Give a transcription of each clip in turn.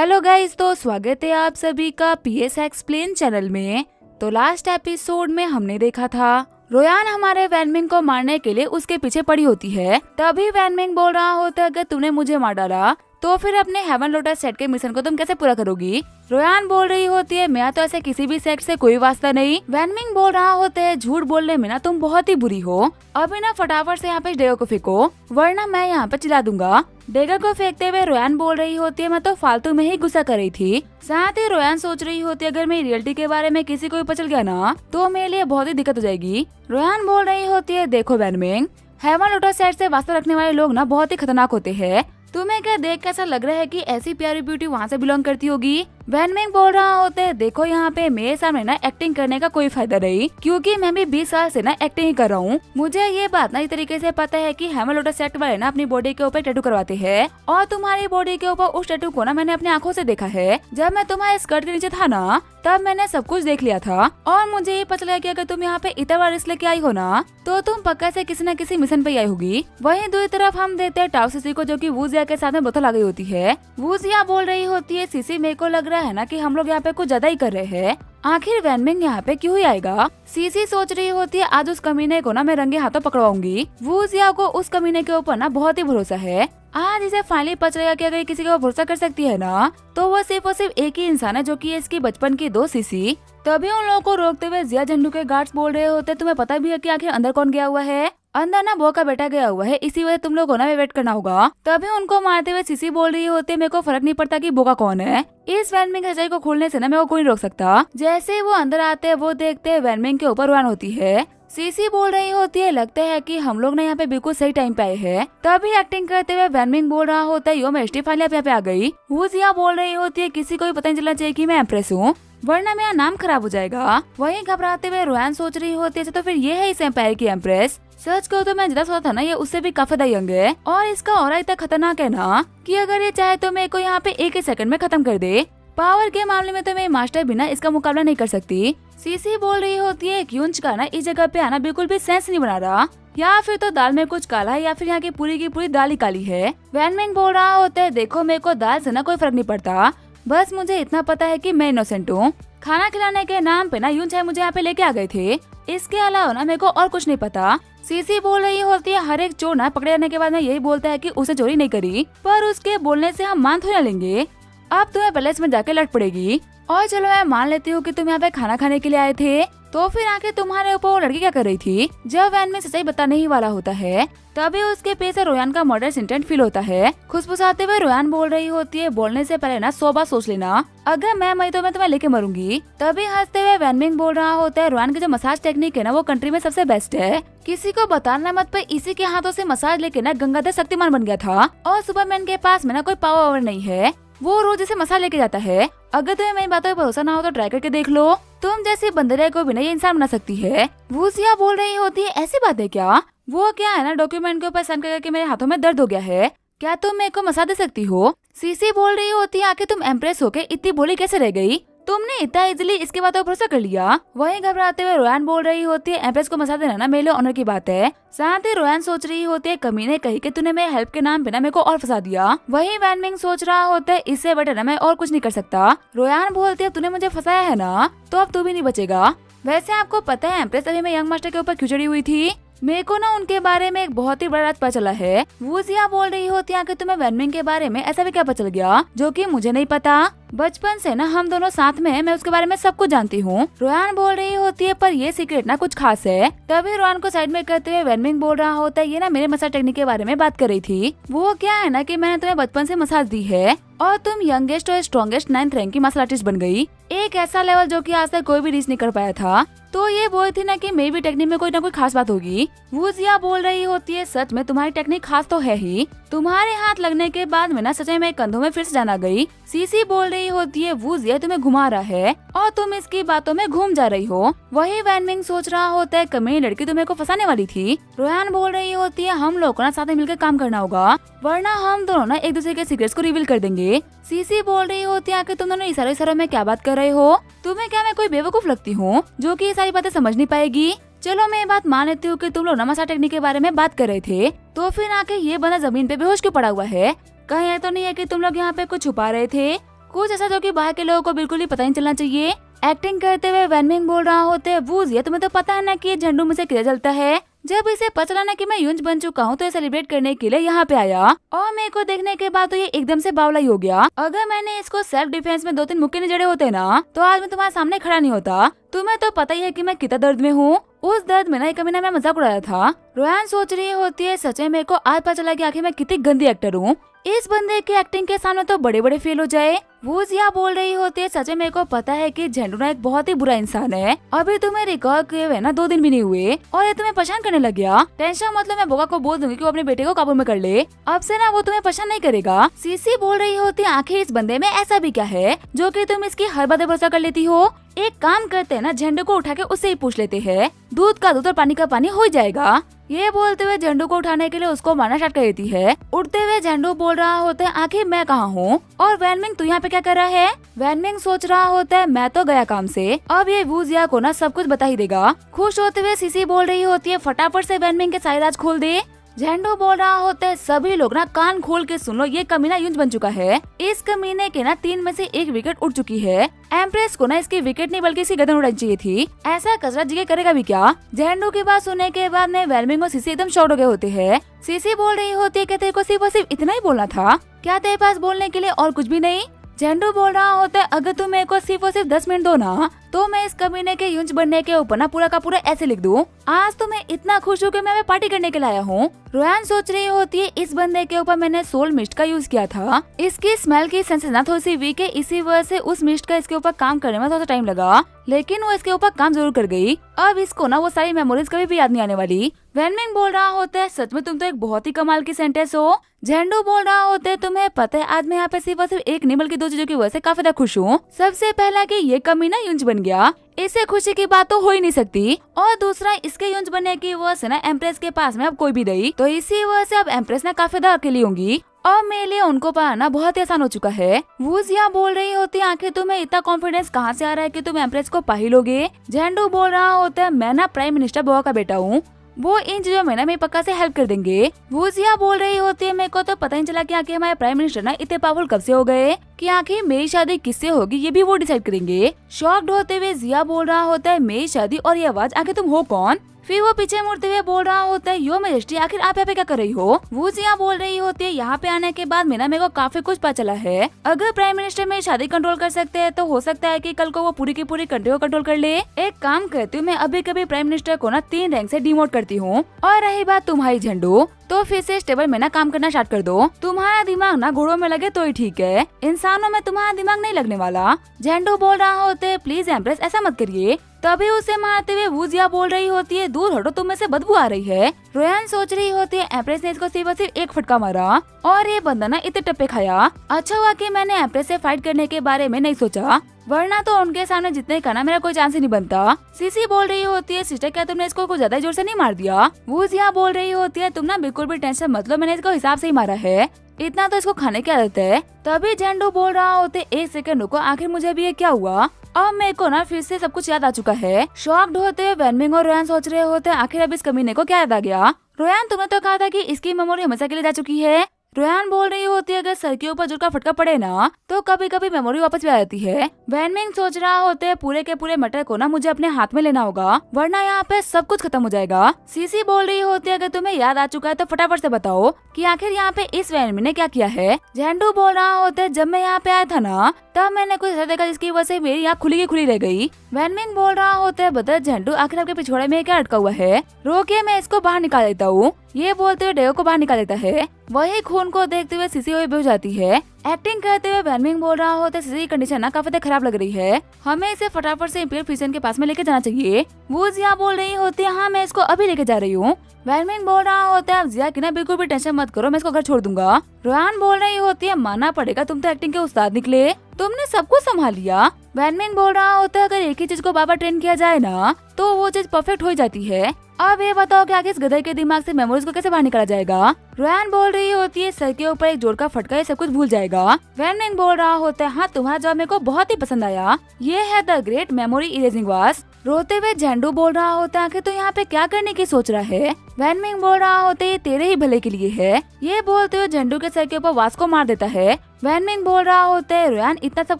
Hello guys, तो स्वागत है आप सभी का पीएस एक्सप्लेन चैनल में। तो लास्ट एपिसोड में हमने देखा था रोयान हमारे वैनमिंग को मारने के लिए उसके पीछे पड़ी होती है। तभी वैनमिंग बोल रहा होता है अगर तूने मुझे मार डाला तो फिर अपने हेवन लोटस सेट के मिशन को तुम कैसे पूरा करोगी। रोयान बोल रही होती है मैं तो ऐसे किसी भी सेट से कोई वास्ता नहीं। वैनमिंग बोल रहा होता है झूठ बोलने में ना तुम बहुत ही बुरी हो। अभी ना फटाफट से यहाँ पे डेगा को फेंको वरना मैं यहाँ पे चिल्ला दूंगा। डेगा को फेंकते हुए रोयान बोल रही होती है मैं तो फालतू में ही गुस्सा कर रही थी। साथ ही रोयान सोच रही होती है अगर मेरी रियलिटी के बारे में किसी को भी पता चल गया ना तो मेरे लिए बहुत ही दिक्कत हो जाएगी। रोयान बोल रही होती है देखो वैनमिंग, हेवन लोटस सेट से वास्ता रखने वाले लोग ना बहुत ही खतरनाक होते हैं। तुम्हें क्या देख कैसा लग रहा है कि ऐसी प्यारी ब्यूटी वहाँ से बिलोंग करती होगी। वैनमिंग बोल रहा होता है देखो यहाँ पे मेरे सामने ना एक्टिंग करने का कोई फायदा नहीं क्योंकि मैं भी 20 साल से ना एक्टिंग ही कर रहा हूँ। मुझे ये बात ना इस तरीके से पता है कि हेवन लोटस सेट वाले ना अपनी बॉडी के ऊपर टैटू करवाते हैं और तुम्हारी बॉडी के ऊपर उस टैटू को ना मैंने अपनी आंखों से देखा है। जब मैं तुम्हारे स्कर्ट के नीचे था ना तब मैंने सब कुछ देख लिया था और मुझे ये पता लगा कि अगर तुम यहाँ पे इतना बार रिस्क लेके आई हो ना तो तुम पक्का से किसी न किसी मिशन पे आई होगी। वहीं दूसरी तरफ हम देते हैं टाओ सीसी को जो कि वूजिया के साथ में बोतल आ गई होती है। वूजिया बोल रही होती है सीसी मेरे को लग रहा है ना कि हम लोग यहाँ पे कुछ ज्यादा ही कर रहे हैं, आखिर वैनमिंग यहाँ पे क्यों ही आएगा। सीसी सोच रही होती है आज उस कमीने को ना मैं रंगे हाथों पकड़वाऊंगी। वूजिया को उस कमीने के ऊपर ना बहुत ही भरोसा है। आज इसे फाइनली पता चलेगा कि अगर किसी को भरोसा कर सकती है ना तो वो सिर्फ और सिर्फ एक ही इंसान है जो कि इसकी बचपन की दोस्त सीसी। तभी उन लोगों को रोकते हुए जिया झंडू के गार्ड्स बोल रहे होते तुम्हें पता भी है कि आखिर अंदर कौन गया हुआ है। अंदर ना बो का बेटा गया हुआ है, इसी वजह तुम लोगों ने वेट करना होगा। तभी उनको मारते हुए सीसी बोल रही होती है मेरे को फर्क नहीं पड़ता कि बोका कौन है, इस वैनमिंग हजाई को खोलने से ना मेरे को कोई नहीं रोक सकता। जैसे ही वो अंदर आते हैं वो देखते हैं वैनमिंग के ऊपर रुआन होती है। सीसी बोल रही होती है लगता है कि हम लोग ने यहाँ पे बिल्कुल सही टाइम पे आए हैं। तभी एक्टिंग करते हुए वैनमिंग बोल रहा होता है यो मैं फाइनली यहाँ पे आ गई। वूजिया बोल रही होती है किसी को भी पता नहीं चलना चाहिए कि मैं एम्प्रेस हूँ वरना मेरा नाम खराब हो जाएगा। वहीं घबराते हुए रोयान सोच रही होती है तो फिर ये है इस एम्पायर की एम्प्रेस। सच कहो तो मैं जितना सोचा था ना ये उससे भी काफी यंग है और इसका ऑरा इतना खतरनाक है ना कि अगर ये चाहे तो मेरे को यहाँ पे एक ही सेकंड में खत्म कर दे। पावर के मामले में तो मेरी मास्टर बिना इसका मुकाबला नहीं कर सकती। सीसी बोल रही होती है यूंच का ना इस जगह पे आना बिल्कुल भी सेंस नहीं बना रहा, या फिर तो दाल में कुछ काला है या फिर यहाँ की पूरी दाल ही काली है। वैनमिंग बोल रहा होता है देखो मेरे को दाल से ना कोई फर्क नहीं पड़ता, बस मुझे इतना पता है कि मैं इनोसेंट हूँ। खाना खिलाने के नाम पे ना यूं चाहे मुझे यहाँ पे लेके आ गए थे, इसके अलावा ना मेरे को और कुछ नहीं पता। सीसी बोल रही होती है हर एक चोर ना पकड़े जाने के बाद में यही बोलता है कि उसे चोरी नहीं करी, पर उसके बोलने से हम मान थोड़ा लेंगे। अब तुम्हें पैलेस में जाके लड़ पड़ेगी। और चलो मैं मान लेती हूँ कि तुम यहाँ पे खाना खाने के लिए आए थे, तो फिर आके तुम्हारे ऊपर वो लड़की क्या कर रही थी। जब वैन में सच्चाई बताने ही वाला होता है तभी उसके पीछे रोयान का मर्डर इंटेंट फील होता है। खुशफुसाते हुए रोयान बोल रही होती है बोलने से पहले ना 100 बार सोच लेना, अगर मैं मरी तो मैं तुम्हें लेके मरूंगी। तभी हंसते हुए वैनमिंग बोल रहा होता है रोयान की जो मसाज टेक्निक है ना वो कंट्री में सबसे बेस्ट है, किसी को बताना मत। पर इसी के हाथों से मसाज लेके ना गंगाधर शक्तिमान बन गया था और सुपरमैन के पास में ना कोई पावर नहीं है, वो रोज इसे मसाज लेके जाता है। अगर तुम्हें मेरी बातों पर भरोसा ना हो तो ट्राई करके देख लो, तुम जैसे बंदरिया को भी नहीं ये इंसान बना सकती है। वूजिया बोल रही होती है ऐसी बात है क्या, वो क्या है ना डॉक्यूमेंट के ऊपर साइन करके मेरे हाथों में दर्द हो गया है, क्या तुम मेरे को मसाज दे सकती हो। सीसी बोल रही होती है आखिर तुम एम्प्रेस होके इतनी भोली कैसे रह गई, तुमने इतना इजीली इसके बातों पर भरोसा कर लिया। वहीं घबराते हुए रोयान बोल रही होती है एम्प्रेस को मसाज देना ना मेरे लिए ऑनर की बात है। साथ ही रोयान सोच रही होती है कमीने कही कि तूने मेरे हेल्प के नाम पे ना मेरे को और फंसा दिया। वहीं वैनमिंग सोच रहा होता है इससे बेटर ना मैं और कुछ नहीं कर सकता। रोयान बोलती है तूने मुझे फंसाया है ना तो अब तू भी नहीं बचेगा। वैसे आपको पता है एम्प्रेस अभी मैं यंग मास्टर के ऊपर क्यों चढ़ी हुई थी, मेरे को ना उनके बारे में एक बहुत ही बड़ा राज पता चला है। वूजिया बोल रही होती है कि तुम्हें वैनमिंग के बारे में ऐसा भी क्या पता चल गया जो कि मुझे नहीं पता, बचपन से ना हम दोनों साथ में हैं, मैं उसके बारे में सब कुछ जानती हूँ। रोयान बोल रही होती है पर ये सीक्रेट ना कुछ खास है। तभी रोयान को साइड में करते हुए वैनमिंग बोल रहा होता है ये ना मेरे मसाज टेक्निक के बारे में बात कर रही थी। वो क्या है ना कि मैंने तुम्हें बचपन से मसाज दी है और तुम यंगेस्ट और स्ट्रॉन्गेस्ट 9th रैंक की मार्शल आर्टिस्ट बन गई, एक ऐसा लेवल जो कि आज तक कोई भी रीच नहीं कर पाया था। तो ये बोल थी ना कि मेरी भी टेक्निक में कोई ना कोई खास बात होगी। वूजिया बोल रही होती है सच में तुम्हारी टेक्निक खास तो है ही, तुम्हारे हाथ लगने के बाद में ना सच में कंधों में फिर से जान आ गई। सीसी बोल रही होती है वूजिया तुम्हें घुमा रहा है और तुम इसकी बातों में घूम जा रही हो। वही वैनमिंग सोच रहा होता है कमीनी लड़की तुम्हें को फंसाने वाली थी। रोयान बोल रही होती है हम लोग को ना साथ में मिलकर काम करना होगा वरना हम दोनों ना एक दूसरे के सीक्रेट्स को रिवील कर देंगे। सीसी बोल रही होती है कि तुम दोनों इशारों में क्या बात कर रहे हो, तुम्हें क्या मैं कोई बेवकूफ लगती हूँ जो कि ये सारी बातें समझ नहीं पाएगी। चलो मैं ये बात मान लेती हूँ कि तुम लोग नमसा टेक्निक के बारे में बात कर रहे थे, तो फिर आके ये बंदा जमीन पे बेहोश क्यों पड़ा हुआ है, कहीं ये तो नहीं है कि तुम लोग यहाँ पे कुछ छुपा रहे थे कुछ ऐसा जो कि बाहर के लोगों को बिल्कुल ही पता नहीं चलना चाहिए। एक्टिंग करते हुए वैनमिंग बोल रहा होता है, वूजिया तुम्हें तो पता है ना कि ये झंडू मुझे किधर जलता है। जब इसे पता चला ना कि मैं यूंज बन चुका हूँ तो ये सेलिब्रेट करने के लिए यहाँ पे आया और मेरे को देखने के बाद तो ये एकदम से बावला ही हो गया। अगर मैंने इसको सेल्फ डिफेंस में 2-3 मुक्के नहीं जड़े होते ना तो आज मैं तुम्हारे सामने खड़ा नहीं होता। तुम्हें तो पता ही है कि मैं कितना दर्द में हूँ। उस दर्द में ना एक कमीना मैं मजाक उड़ाया था। रोयान सोच रही होती है, सच में मेरे को आज पता चला कि आखिर मैं कितनी गंदी एक्टर हूँ। इस बंदे की एक्टिंग के सामने तो बड़े बड़े फेल हो जाए। वूजिया बोल रही होती है, सच में मेरे को पता है कि झंडू ना एक बहुत ही बुरा इंसान है। अभी तुम्हें रिकॉर्ड किए हुए ना 2 दिन भी नहीं हुए और ये तुम्हें परेशान करने लग गया। टेंशन मतलब मैं बोगा को बोल दूंगी कि वो अपने बेटे को काबू में कर ले। अब से ना वो तुम्हें परेशान नहीं करेगा। सीसी बोल रही होती है, आखिर इस बंदे में ऐसा भी क्या है जो कि तुम इसकी हर बात भरोसा कर लेती हो। एक काम करते हैं ना, झंडू को उठा के उससे ही पूछ लेते हैं, दूध का दूध और पानी का पानी हो जाएगा। ये बोलते हुए झंडू को उठाने के लिए उसको मारना स्टार्ट कर देती है। उठते हुए झंडू बोल रहा होता है, आखिर मैं कहाँ हूँ और वैनमिंग तू यहाँ पे क्या कर रहा है। वैनमिंग सोच रहा होता है, मैं तो गया काम से, अब ये वूजिया को ना सब कुछ बता ही देगा। खुश होते हुए सीसी बोल रही होती है, फटाफट से वैनमिंग के सारे राज खोल दे। झंडू बोल रहा होता है, सभी लोग ना कान खोल के सुन लो, ये कमीना यूंज बन चुका है। इस कमीने के ना 3 में से 1 विकेट उड़ चुकी है। एम्प्रेस को ना इसकी विकेट नहीं बल्कि इसकी गर्दन उड़ानी चाहिए थी। ऐसा कचरा जिगे करेगा भी क्या। झंडू की बात सुनने के बाद में वैनमिंग और सीसी एकदम शॉक हो गए होते हैं। सीसी बोल रही होती है, तेरे को सिर्फ और सिर्फ इतना ही बोलना था क्या, तेरे पास बोलने के लिए और कुछ भी नहीं। झंडू बोल रहा होता है, अगर तुम मेरे को सिर्फ और सिर्फ 10 मिनट दो ना तो मैं इस कमीने के यूंज बनने के ऊपर ना पूरा का पूरा ऐसे लिख दूं। आज तो मैं इतना खुश हूँ कि मैं पार्टी करने के लिए आया हूँ। रोयान सोच रही होती है, इस बंदे के ऊपर मैंने सोल मिस्ट का यूज किया था। इसकी स्मेल की सेंस ना थोड़ी सी वीक है, इसी वजह से उस मिस्ट का इसके ऊपर काम करने में थोड़ा टाइम लगा, लेकिन वो इसके ऊपर काम जरूर कर गई। अब इसको ना वो सारी मेमोरीज कभी भी याद नहीं आने वाली। वैनमिंग बोल रहा होता है, सच में तुम तो एक बहुत ही कमाल की सेंटेंस हो। झंडू बोल रहा होता है, तुम्हें पता है आज मैं यहाँ पे सिर्फ और सिर्फ एक नहीं बल्कि 2 चीजों की वजह से काफी ज्यादा खुश हूँ। सबसे पहला कि ये कमीना यूंज बन गया, इससे खुशी की बात तो हो ही नहीं सकती। और दूसरा, इसके यूंज बनने की वजह से ना एम्प्रेस के पास में अब कोई भी नहीं, तो इसी वजह से अब एम्प्रेस ना काफी ज्यादा अकेली होंगी और मेरे लिए उनको पाना बहुत ही आसान हो चुका है। वूजिया बोल रही होती है, आखिर तुम्हें इतना कॉन्फिडेंस कहाँ से आ रहा है कि तुम एम्प्रेस को पा ही लोगे। झंडू बोल रहा होता है, मैं ना प्राइम मिनिस्टर बुआ का बेटा हूँ, वो इन चीजों में ना मेरी पक्का से हेल्प कर देंगे। वूजिया बोल रही होती है, मेरे को तो पता नहीं चला कि आखिर हमारे प्राइम मिनिस्टर ना इतने पावरफुल कब से हो गए कि आखिर मेरी शादी किससे होगी ये भी वो डिसाइड करेंगे। शॉक्ड होते हुए जिया बोल रहा होता है, मेरी शादी और ये आवाज, आखिर तुम हो कौन। फिर वो पीछे मुड़ते हुए बोल रहा होता है, यो मेजेस्टी आखिर आप यहाँ पे क्या कर रही हो। वूजिया बोल रही होती है, यहाँ पे आने के बाद मेरे को काफी कुछ पता चला है। अगर प्राइम मिनिस्टर मेरी शादी कंट्रोल कर सकते हैं तो हो सकता है कि कल को वो पूरी की पूरी कंट्री को कंट्रोल कर ले। एक काम करती हूँ, मैं अभी कभी प्राइम मिनिस्टर को ना 3 रैंक से डिमोट करती हूँ। और रही बात तुम्हारी झंडू, तो फिर से स्टेबल में ना काम करना स्टार्ट कर दो। तुम्हारा दिमाग ना घोड़ों में लगे तो ही ठीक है, इंसानों में तुम्हारा दिमाग नहीं लगने वाला। झंडू बोल रहा होते है, प्लीज एम्प्रेस ऐसा मत करिए। तभी उसे मारते हुए वूजिया बोल रही होती है, दूर हटो, तुम में से बदबू आ रही है। रोयान सोच रही होती है, एम्प्रेस ने इसको सिर्फ और सिर्फ एक फटका मारा और ये बंदा ना इतने टप्पे खाया। अच्छा हुआ कि मैंने एम्प्रेस से फाइट करने के बारे में नहीं सोचा, वरना तो उनके सामने जितने का ना मेरा कोई चांस ही नहीं बनता। सीसी बोल रही होती है, सिस्टर क्या तुमने इसको कुछ ज्यादा जोर से नहीं मार दिया। वूजिया बोल रही होती है, तुम ना बिल्कुल भी टेंशन मत लो, मैंने इसको हिसाब से ही मारा है, इतना तो इसको खाने की आदत है। तभी झंडू बोल रहा होते, 1 सेकंड रुको, आखिर मुझे भी ये क्या हुआ। अब मेरे को ना फिर से सब कुछ याद आ चुका है। शॉक्ड होते हुए वैनमिंग और रोयान सोच रहे होते, आखिर अब इस कमीने को क्या याद आ गया। रोयान, तुमने तो कहा था कि इसकी मेमोरी हमेशा के लिए जा चुकी है। रोयान बोल रही होती है, अगर सर के ऊपर जोर का फटका पड़े ना तो कभी कभी मेमोरी वापस भी आ जाती है। वैनमिंग सोच रहा होते है, पूरे के पूरे मटर को ना मुझे अपने हाथ में लेना होगा, वरना यहाँ पे सब कुछ खत्म हो जाएगा। सीसी बोल रही होती है, अगर तुम्हें याद आ चुका है तो फटाफट से बताओ कि आखिर यहाँ पे इस वैनमिंग ने क्या किया है। झंडू बोल रहा होता है, जब मैं यहाँ पे आया था ना तब मैंने कुछ ऐसा देखा जिसकी वजह से मेरी आँख खुली की खुली रह गई। वैनमिंग बोल रहा होता है, बता झंडू, आखिर आपके पिछवाड़े में क्या अटका हुआ है, रोके मैं इसको बाहर निकाल देता हूँ। ये बोलते हुए डेयो को बाहर निकाल देता है। वही खून को देखते हुए सीसी हुई बेहोश जाती है। एक्टिंग करते हुए वैनमिंग बोल रहा होता है, सीसी की कंडीशन ना काफी खराब लग रही है, हमें इसे फटाफट से इंपीरियल फिजिशियन के पास में लेके जाना चाहिए। वो जिया बोल रही होती है, हाँ मैं इसको अभी लेके जा रही हूँ। वैनमिंग बोल रहा होता है, अब जिया की ना बिल्कुल भी टेंशन मत करो, मैं इसको घर छोड़ दूंगा। रोयान बोल रही होती है, मानना पड़ेगा तुम तो एक्टिंग के उस्ताद निकले, तुमने सब कुछ संभाल लिया। वैनमिंग बोल रहा होता है, अगर एक ही चीज को बार बार ट्रेन किया जाए ना तो वो चीज परफेक्ट हो जाती है। अब ये बताओ कि आगे इस गधे के दिमाग से मेमोरीज को कैसे बाहर निकाला जाएगा। रोयान बोल रही होती है, सर के ऊपर एक जोर का फटका, ये सब कुछ भूल जाएगा। वैनमिंग बोल रहा होता है, हाँ तुम्हारा जवाब मेरे को बहुत ही पसंद आया, ये है the great memory erasing wash. रोते हुए झंडू बोल रहा होता है आखिर तो यहाँ पे क्या करने की सोच रहा है। वैनमिंग बोल रहा होता है ये तेरे ही भले के लिए है। ये बोलते हुए झंडू के सर के ऊपर वास को मार देता है। वैनमिंग बोल रहा होता है रोयान इतना सब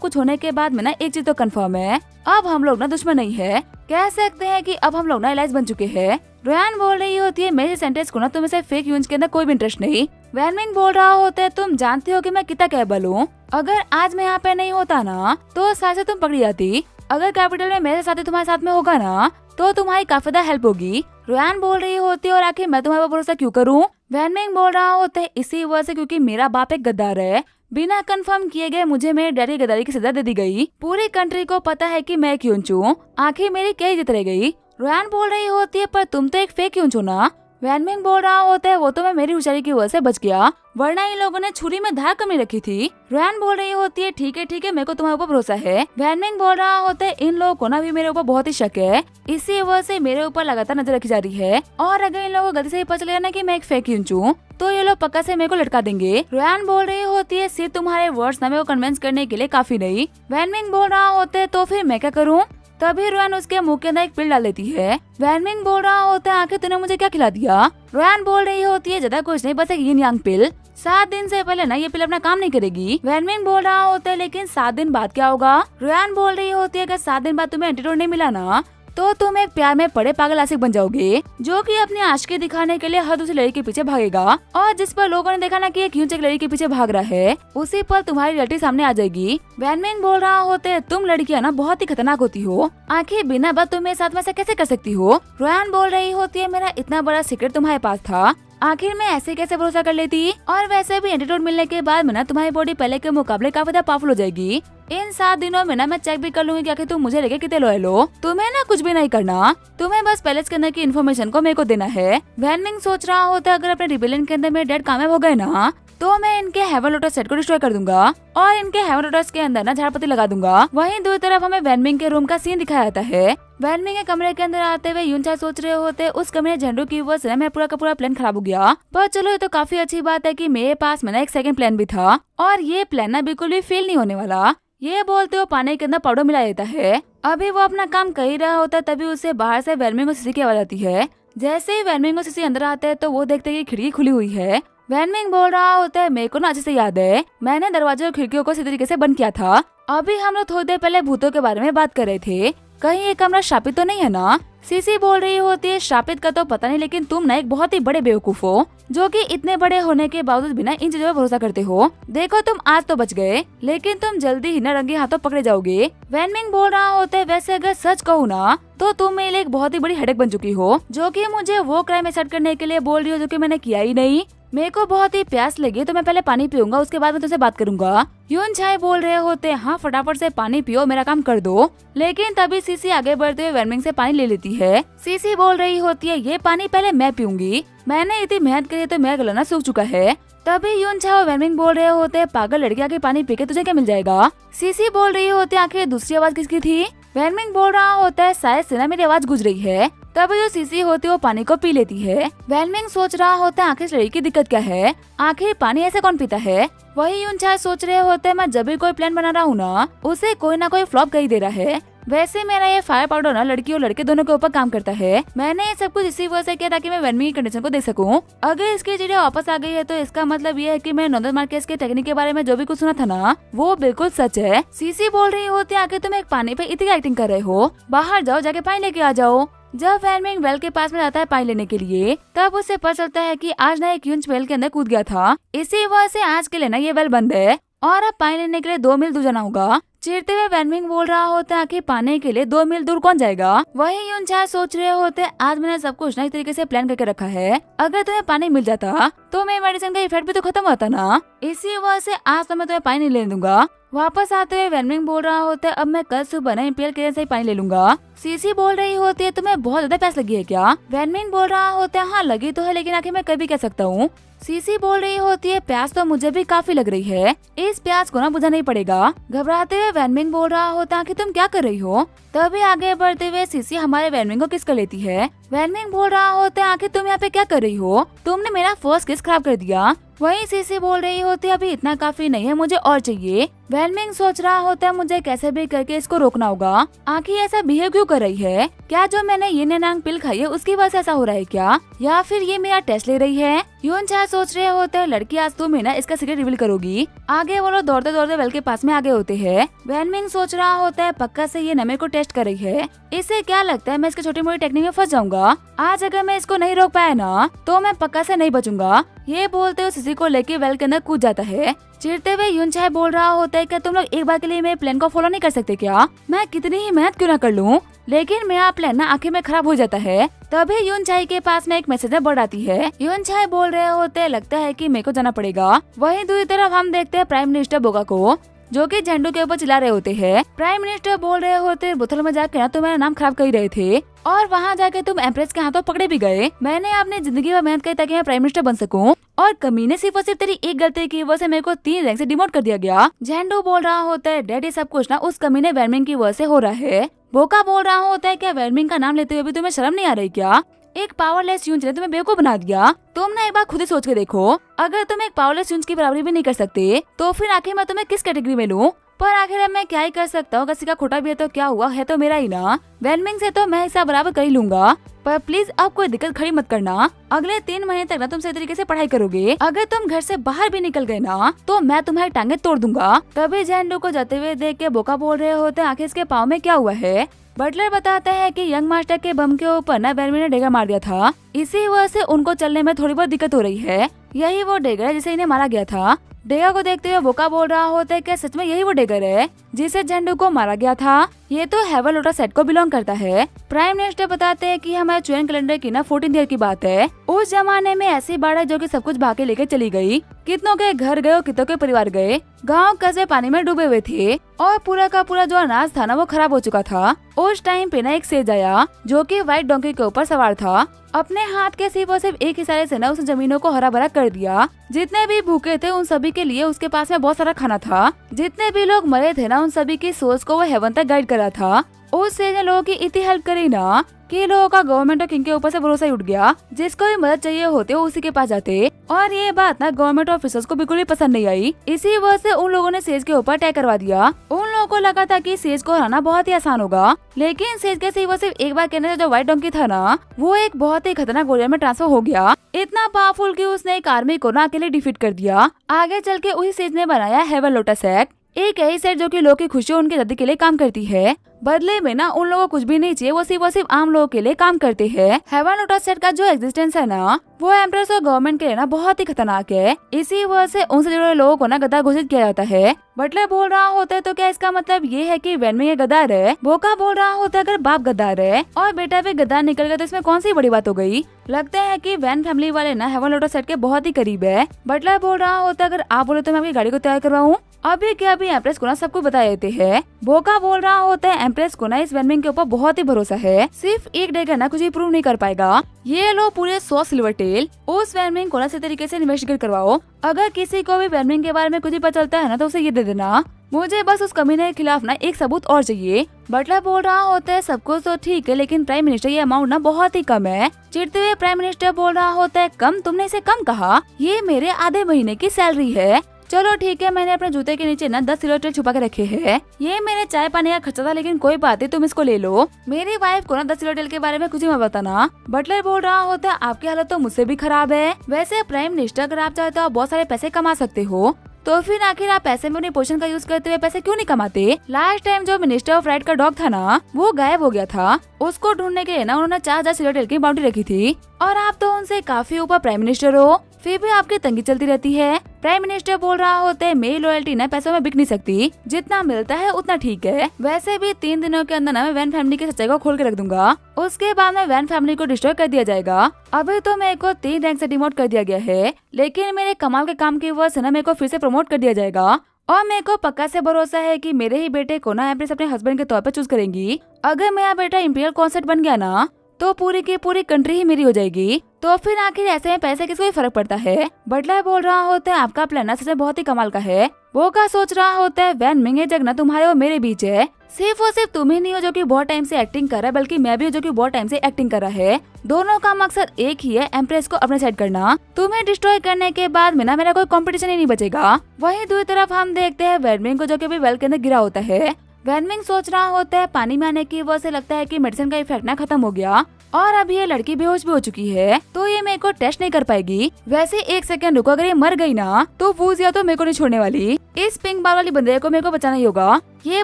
कुछ होने के बाद में ना एक चीज तो कंफर्म है, अब हम लोग ना दुश्मन नहीं है, कह सकते हैं कि अब हम लोग ना एलाइज बन चुके हैं। रोयान बोल रही होती है मेरे सेंटेंस को ना तुम्हें से फेक यूज के अंदर कोई भी इंटरेस्ट नहीं। वैनमिंग बोल रहा होता है तुम जानते हो कि मैं कितना कैपेबल हूँ, अगर आज मैं यहाँ पे नहीं होता ना तो शायद से तुम पकड़ी जाती, अगर कैपिटल में मेरे साथ तुम्हारे साथ में होगा ना तो तुम्हारी काफी ज्यादा हेल्प होगी। रोयान बोल रही होती है और आखिर मैं तुम्हारे पर भरोसा क्यों करूँ। वैनमिंग बोल रहा होता है इसी वजह से क्योंकि मेरा बाप एक गद्दार है, बिना कंफर्म किए गए मुझे मेरे डैडी गद्दारी की सजा दे दी गई, पूरी कंट्री को पता है कि मैं क्यों हूँ, आखिर मेरी क्या इज्जत रह गई। रोयान बोल रही होती है पर तुम तो एक फेक क्यों हो ना। वैनमिंग बोल रहा होता है वो तो मैं मेरी होशियारी की वजह से बच गया, वरना इन लोगों ने छुरी में धार कमी रखी थी। रोयान बोल रही होती है ठीक है मेरे को तुम्हारे ऊपर भरोसा है। वैनमिंग बोल रहा होता है इन लोगों को ना भी मेरे ऊपर बहुत ही शक है, इसी वजह से मेरे ऊपर लगातार नजर रखी जा रही है, और अगर इन लोगों को गलती से पता चलेगा ना कि मैं एक फेक हूँ तो ये लोग पक्का से मेरे को लटका देंगे। रोयान बोल रही होती है सिर्फ तुम्हारे वर्ड्स ना मेरे को कन्विंस करने के लिए काफी नहीं। वैनमिंग बोल रहा होता है तो फिर मैं क्या करूँ। तभी रोयान उसके मुंह के अंदर एक पिल डाल देती है। वैनमिंग बोल रहा होता है आखिर तूने मुझे क्या खिला दिया। रोयान बोल रही होती है ज्यादा कुछ नहीं, बस एक यिन यांग पिल, 7 दिन से पहले ना ये पिल अपना काम नहीं करेगी। वैनमिंग बोल रहा होता है लेकिन 7 दिन बाद क्या होगा। रोयान बोल रही होती है अगर 7 दिन बाद तुम्हें एंटीडोट नहीं मिला ना तो तुम एक प्यार में पड़े पागल आशिक बन जाओगे, जो कि अपनी आशिकी दिखाने के लिए हर दूसरी लड़की के पीछे भागेगा, और जिस पर लोगों ने देखा ना कि एक यूं एक लड़की के पीछे भाग रहा है उसी पर तुम्हारी रियलिटी सामने आ जाएगी। वैनमिंग बोल रहा होता है तुम लड़कियां ना बहुत ही खतरनाक होती हो, आखिर बिना बात तुम मेरे साथ में ऐसा कैसे कर सकती हो। रोयान बोल रही होती है मेरा इतना बड़ा सीक्रेट तुम्हारे पास था, आखिर मैं ऐसे कैसे भरोसा कर लेती, और वैसे भी एंटीडोट मिलने के बाद में ना तुम्हारी बॉडी पहले के मुकाबले काफी ज्यादा पावरफुल हो जाएगी। इन 7 दिनों में ना मैं चेक भी कर लूंगी कि आखिर तुम मुझे लेके कितने लॉयल हो। तुम्हें ना कुछ भी नहीं करना, तुम्हें बस पैलेस के अंदर की इन्फॉर्मेशन को मेरे को देना है। वैनमिंग सोच रहा होता है अगर अपने रिबेलियन के अंदर मेरे डैड कामयाब हो गए ना तो मैं इनके हेवन लोटस सेट को डिस्ट्रॉय कर दूंगा और इनके हेवन लोटस के अंदर ना झाड़पत्ती लगा दूंगा। वहीं दूसरी तरफ हमें वैनमिंग के रूम का सीन दिखाया जाता है। वैनमिंग के कमरे के अंदर आते हुए यूनचा सोच रहे होते उस कमरे झंडू की वजह से मेरा पूरा का पूरा प्लान खराब हो गया, पर चलो ये तो काफी अच्छी बात है कि मेरे पास में ना एक सेकंड प्लान भी था, और ये प्लान ना बिल्कुल भी फेल नहीं होने वाला। ये बोलते हुए पानी के अंदर पाउडर मिला देता है। अभी वो अपना काम कर ही रहा होता है तभी उसे बाहर से वैनमिंग और सिसी की आवाज आती है। जैसे ही वैनमिंग और सिसी अंदर आते हैं तो वो देखते हैं कि खिड़की खुली हुई है। वैनमिंग बोल रहा होता है मेरे को ना अच्छे से याद है मैंने दरवाजे और खिड़कियों को इसी तरीके से बंद किया था। अभी हम लोग थोड़ी देर पहले भूतों के बारे में बात कर रहे थे, कहीं ये कमरा शापित तो नहीं है ना। सीसी बोल रही होती है शापित का तो पता नहीं, लेकिन तुम ना एक बहुत ही बड़े बेवकूफ हो जो कि इतने बड़े होने के बावजूद बिना इन चीजों पर भरोसा करते हो। देखो तुम आज तो बच गए लेकिन तुम जल्दी ही ना रंगे हाथों पकड़े जाओगे। वैनमिंग बोल रहा होता है वैसे अगर सच कहूँ ना तो तुम मेरे लिए एक बहुत ही बड़ी हेडेक बन चुकी हो, जो कि मुझे वो क्राइम एक्सेप्ट करने के लिए बोल रही हो जो कि मैंने किया ही नहीं। मेरे को बहुत ही प्यास लगी तो मैं पहले पानी पीऊंगा, उसके बाद मैं तुझसे बात करूंगा। यून छाई बोल रहे होते हाँ फटाफट से पानी पियो, मेरा काम कर दो। लेकिन तभी सीसी आगे बढ़ते हुए वैनमिंग से पानी ले लेती है। सीसी बोल रही होती है ये पानी पहले मैं पीऊंगी, मैंने इतनी मेहनत करी तो मेरा गला ना सूख चुका है। तभी यून छा और वैनमिंग बोल रहे होते हैं पागल लड़की आके पानी पी के तुझे क्या मिल जाएगा। सीसी बोल रही होती है आखिर दूसरी आवाज किसकी थी। वैनमिंग बोल रहा होता है शायद से ना मेरी आवाज गुज रही है। तभी जो सीसी होती है वो पानी को पी लेती है। वैनमिंग सोच रहा होता है आखिर इस लड़की की दिक्कत क्या है, आखिर पानी ऐसे कौन पीता है। वही यूनचा सोच रहे होते हैं मैं जब भी कोई प्लान बना रहा हूँ ना उसे कोई ना कोई फ्लॉप कर ही दे रहा है। वैसे मेरा ये फायर पाउडर ना लड़की और लड़के दोनों के ऊपर काम करता है। मैंने ये सब कुछ इसी वजह से किया ताकि मैं वैनमिंग की कंडीशन को देख सकूं। अगर इसकी चीजें वापस आ गई है तो इसका मतलब ये है कि मैं नॉर्दर्न मार्केस के टेक्निक के बारे में जो भी कुछ सुना था ना वो बिल्कुल सच है। सीसी बोल रही होती है आखिर तुम एक पानी पे इतनी एक्टिंग कर रहे हो, बाहर जाओ जाके पानी लेके आ जाओ। जब वैनमिंग वेल के पास में जाता है पानी लेने के लिए तब उसे पता चलता है कि आज ना एक यूंच वेल के अंदर कूद गया था, इसी वजह से आज के लिए ना ये वेल बंद है और अब पानी लेने के लिए 2 मील दूर जाना होगा। चिढ़ते हुए वैनमिंग बोल रहा होता है कि पाने के लिए 2 मील दूर कौन जाएगा। वही यूनचा सोच रहे होते आज मैंने सब कुछ नई तरीके से प्लान करके रखा है, अगर तुम्हें पानी मिल जाता तो मेरी मेडिसिन का इफेक्ट भी तो खत्म होता ना, इसी वजह से आज तो मैं तुम्हें पानी नहीं लेने दूंगा। वापस आते हुए वैनमिंग बोल रहा होता है अब मैं कल सुबह ना इंपीरियल किचन से ही पानी ले लूंगा। सीसी बोल रही होती है तुम्हें बहुत ज्यादा प्यास लगी है क्या। वैनमिंग बोल रहा होता है हाँ लगी तो है, लेकिन आखिर मैं कभी कह सकता हूँ। सीसी बोल रही होती है प्यास तो मुझे भी काफी लग रही है, इस प्यास को ना बुझा नहीं पड़ेगा। घबराते हुए वैनमिंग बोल रहा होता है कि तुम क्या कर रही हो। तभी आगे बढ़ते हुए सीसी हमारे वैनमिंग को किस कर लेती है। वैनमिंग बोल रहा होता है आखिर तुम यहाँ पे क्या कर रही हो, तुमने मेरा फर्स्ट किस खराब कर दिया। वहीं सीसी बोल रही होती है अभी इतना काफी नहीं है, मुझे और चाहिए। वैनमिंग सोच रहा होता है मुझे कैसे भी करके इसको रोकना होगा, आखिर ऐसा बिहेव क्यों कर रही है, क्या जो मैंने ये नेनांग पिल खाई है उसकी वजह से ऐसा हो रहा है क्या, या फिर ये मेरा टेस्ट ले रही है। यूनचा सोच रहे होते हैं लड़की आज तुम ही ना इसका सीक्रेट रिवील करोगी। आगे वो लोग दौड़ते दौड़ते वेल के पास में आगे होते हैं। वैनमिंग सोच रहा होता है पक्का से ये नमे को टेस्ट कर रही है, इसे क्या लगता है मैं इसके छोटी मोटी टेक्निक में फंस जाऊंगा, आज अगर मैं इसको नहीं रोक पाया ना तो मैं पक्का से नहीं बचूंगा। ये बोलते हुए सीसी को लेके वेल के अंदर कूद जाता है। चिढ़ते हुए यूनचाई बोल रहा होता है क्या तुम लोग एक बार के लिए मेरे प्लान को फॉलो नहीं कर सकते क्या, मैं कितनी ही मेहनत क्यों ना कर लूं, लेकिन मेरा प्लान ना आखिर में खराब हो जाता है। तभी यूनचाई के पास में एक मैसेज बढ़ आती है। यूनचाई बोल रहे होते हैं लगता है कि मेरे को जाना पड़ेगा। वहीं दूसरी तरफ हम देखते हैं प्राइम मिनिस्टर बोगा को जो कि झंडू के ऊपर चिल्ला रहे होते हैं। प्राइम मिनिस्टर बोल रहे होते बोतल में जाके ना तुम मेरा नाम खराब कर ही रहे थे और वहाँ जाके तुम एम्प्रेस के हाथों पकड़े भी गए। मैंने अपनी जिंदगी में मेहनत की ताकि मैं प्राइम मिनिस्टर बन सकूं और कमीने सिर्फ और सिर्फ तेरी एक गलती की वजह से मेरे को 3 रैंक से डिमोट कर दिया गया। झंडू बोल रहा होता है डैडी सब कुछ ना उस कमीने वैनमिंग की वजह से हो रहा है। बोका बोल रहा होता है क्या वैनमिंग का नाम लेते हुए भी तुम्हें शर्म नहीं आ रही क्या, एक पावरलेस यूंच ने तुम्हें बेवकूफ बना दिया। तुम ना एक बार खुद ही सोच के देखो, अगर तुम एक पावरलेस यूंच की बराबरी भी नहीं कर सकते तो फिर आखिर मैं तुम्हें किस कैटेगरी में लूं। पर आखिर अब मैं क्या ही कर सकता हूँ, किसी का खोटा भी है तो क्या हुआ, है तो मेरा ही ना। वैनमिंग से तो मैं हिस्सा बराबर कर ही लूंगा, पर प्लीज अब कोई दिक्कत खड़ी मत करना। अगले 3 महीने तक ना तुम सही तरीके से पढ़ाई करोगे, अगर तुम घर से बाहर भी निकल गए ना तो मैं तुम्हारी टांगे तोड़ दूंगा। तभी झंडू को जाते हुए देख के बोका बोल रहे होते आखिर इसके पाँव में क्या हुआ है। बटलर बताता है कि यंग मास्टर के बम के ऊपर ना वैनमिंग ने डेगर मार दिया था, इसी वजह से उनको चलने में थोड़ी बहुत दिक्कत हो रही है। यही वो डेगर है जिसे इन्हें मारा गया था। डेगर को देखते हुए बोका बोल रहा होता है कि सच में यही वो डेगर है जिसे झंडू को मारा गया था, ये तो हेवन लोटस सेट को बिलोंग करता है। प्राइम मिनिस्टर बताते हैं कि हमारे चुएन कैलेंडर की ना 14th ईयर की बात है। उस जमाने में ऐसी बाढ़ है जो कि सब कुछ भाग के लेके चली गई, कितनों के घर गए और कितनों के परिवार गए, गांव कस्बे पानी में डूबे हुए थे और पूरा का पूरा जो अनाज था ना वो खराब हो चुका था। उस टाइम पे ना एक सेज आया जो कि व्हाइट डोंकी के ऊपर सवार था, अपने हाथ के सिर्फ और सिर्फ एक इशारे से ना उस जमीनों को हरा भरा कर दिया। जितने भी भूखे थे उन सभी के लिए उसके पास में बहुत सारा खाना था, जितने भी लोग मरे थे ना उन सभी की सोच को वो हेवन तक गाइड करा था। उस सेज ने लोगों की इतनी हेल्प करी ना कि लोगों का गवर्नमेंट और किंग के ऊपर से भरोसा ही उठ गया, जिसको भी मदद चाहिए होते वो उसी के पास जाते। और ये बात ना गवर्नमेंट ऑफिसर्स को बिल्कुल भी पसंद नहीं आई, इसी वजह से उन लोगों ने सेज के ऊपर अटैक करवा दिया। उन लोगों को लगा था कि सेज को हराना बहुत ही आसान होगा, लेकिन सेज के सिर्फ एक बार कहने से जो व्हाइट डोंकी था ना वो एक बहुत ही खतरनाक वॉरियर में ट्रांसफर हो गया, इतना पावरफुल कि उसने एक आर्मी को ना अकेले डिफीट कर दिया। आगे चल के उसी सेज ने बनाया हेवन लोटस सेट, एक ऐसी सेट जो कि लोगों की खुशी उनकी दादी के लिए काम करती है। बदले में ना उन लोगों को कुछ भी नहीं चाहिए, वो सिर्फ आम लोगों के लिए काम करते हैं। हेवन लोटस सेट का जो एग्जिस्टेंस है ना वो एम्प्रेस और गवर्नमेंट के लिए ना बहुत ही खतरनाक है, इसी वजह से उनसे जुड़े लोगों को ना गद्दार घोषित किया जाता है। बटलर बोल रहा होता है तो क्या इसका मतलब ये है कि वैनमिंग ये गद्दार है। बोका बोल रहा होता है अगर बाप गद्दार है और बेटा भी गद्दार निकल गया तो इसमें कौन सी बड़ी बात हो गई। लगता है कि वैन फैमिली वाले ना हेवन लोटस सेट के बहुत ही करीब है। बटलर बोल रहा होता है अगर आप बोले तो मैं आपकी गाड़ी को तैयार करवाऊं, अभी क्या अभी एम्प्रेस को ना सब कुछ बता देते हैं। बोका बोल रहा होता है एम्प्रेस को ना इस वैनमिंग के ऊपर बहुत ही भरोसा है, सिर्फ एक डेगर ना कुछ ही प्रूव नहीं कर पाएगा। ये लो पूरे 100 सिल्वर टेल, उस वैनमिंग को ना सही तरीके से इन्वेस्टिगेट करवाओ। अगर किसी को भी वैनमिंग के बारे में कुछ ही पता चलता है ना तो उसे ये दे देना, मुझे बस उस कमीने के खिलाफ ना एक सबूत और चाहिए। बटलर बोल रहा होता है सब कुछ तो ठीक है लेकिन प्राइम मिनिस्टर ये अमाउंट ना बहुत ही कम है। चिढ़ते हुए प्राइम मिनिस्टर बोल रहा होता है कम, तुमने इसे कम कहा, ये मेरे आधे महीने की सैलरी है। चलो ठीक है, मैंने अपने जूते के नीचे ना 10 सिल्वर टेल छुपा के रखे हैं, ये मेरे चाय पानी का खर्चा था लेकिन कोई बात नहीं तुम इसको ले लो। मेरी वाइफ को ना 10 सिल्वर टेल के बारे में कुछ ही मत बताना। बटलर बोल रहा होता है आपकी हालत तो मुझसे भी खराब है, वैसे प्राइम मिनिस्टर अगर आप चाहते हो आप बहुत सारे पैसे कमा सकते हो, तो फिर आखिर आप पैसे में अपनी पोजीशन का यूज करते हुए पैसे क्यों नहीं कमाते। लास्ट टाइम जो मिनिस्टर ऑफ राइट का डॉग था ना वो गायब हो गया था, उसको ढूंढने के लिए ना उन्होंने 4000 सिल्वर टेल की बाउंड्री रखी थी और आप तो उनसे काफी ऊपर प्राइम मिनिस्टर हो, फिर भी आपकी तंगी चलती रहती है। प्राइम मिनिस्टर बोल रहा होता है मेरी लॉयल्टी ना पैसों में बिक नहीं सकती, जितना मिलता है उतना ठीक है। वैसे भी 3 दिनों के अंदर ना मैं वैन फैमिली की सच्चाई को खोल के रख दूंगा, उसके बाद में वैन फैमिली को डिस्ट्रॉय कर दिया जाएगा। अभी तो मेरे को 3 रैंक से डिमोट कर दिया गया है, लेकिन मेरे कमाल के काम की वजह से ना मेरे को फिर से प्रमोट कर दिया जाएगा और मेरे को पक्का से भरोसा है कि मेरे ही बेटे को ना एम्प्रेस अपने हस्बैंड के तौर पर चूज करेंगी। अगर मेरा बेटा इंपीरियल कॉन्सर्ट बन गया ना तो पूरी की पूरी कंट्री ही मेरी हो जाएगी, तो फिर आखिर ऐसे में पैसे किसको ही फर्क पड़ता है। बटलर बोल रहा होता है आपका प्लान सच में बहुत ही कमाल का है, वो क्या सोच रहा होता है, वैन मिंग ये जगना तुम्हारे और मेरे बीच है। सिर्फ और सिर्फ तुम ही नहीं हो जो कि बहुत टाइम से एक्टिंग कर रहा है, बल्कि मैं भी हूँ जो कि बहुत टाइम से एक्टिंग कर रहा है। दोनों का मकसद एक ही है, एम्प्रेस को अपने साइड करना। तुम्हें डिस्ट्रॉय करने के बाद में ना मेरा कोई कंपटीशन ही नहीं बचेगा। वहीं दूसरी तरफ हम देखते हैं वैन मिंग को जो कि अभी वेल के अंदर गिरा होता है। वैन मिंग सोच रहा होता है पानी में आने की वजह से लगता है कि मेडिसिन का इफेक्ट ना खत्म हो गया और अभी ये लड़की बेहोश भी हो चुकी है, तो ये मेरे को टेस्ट नहीं कर पाएगी। वैसे एक सेकंड रुको, अगर ये मर गई ना तो वूजिया तो मेरे को नहीं छोड़ने वाली। इस पिंक बाल वाली बंदे को मेरे को बचाना ही होगा। ये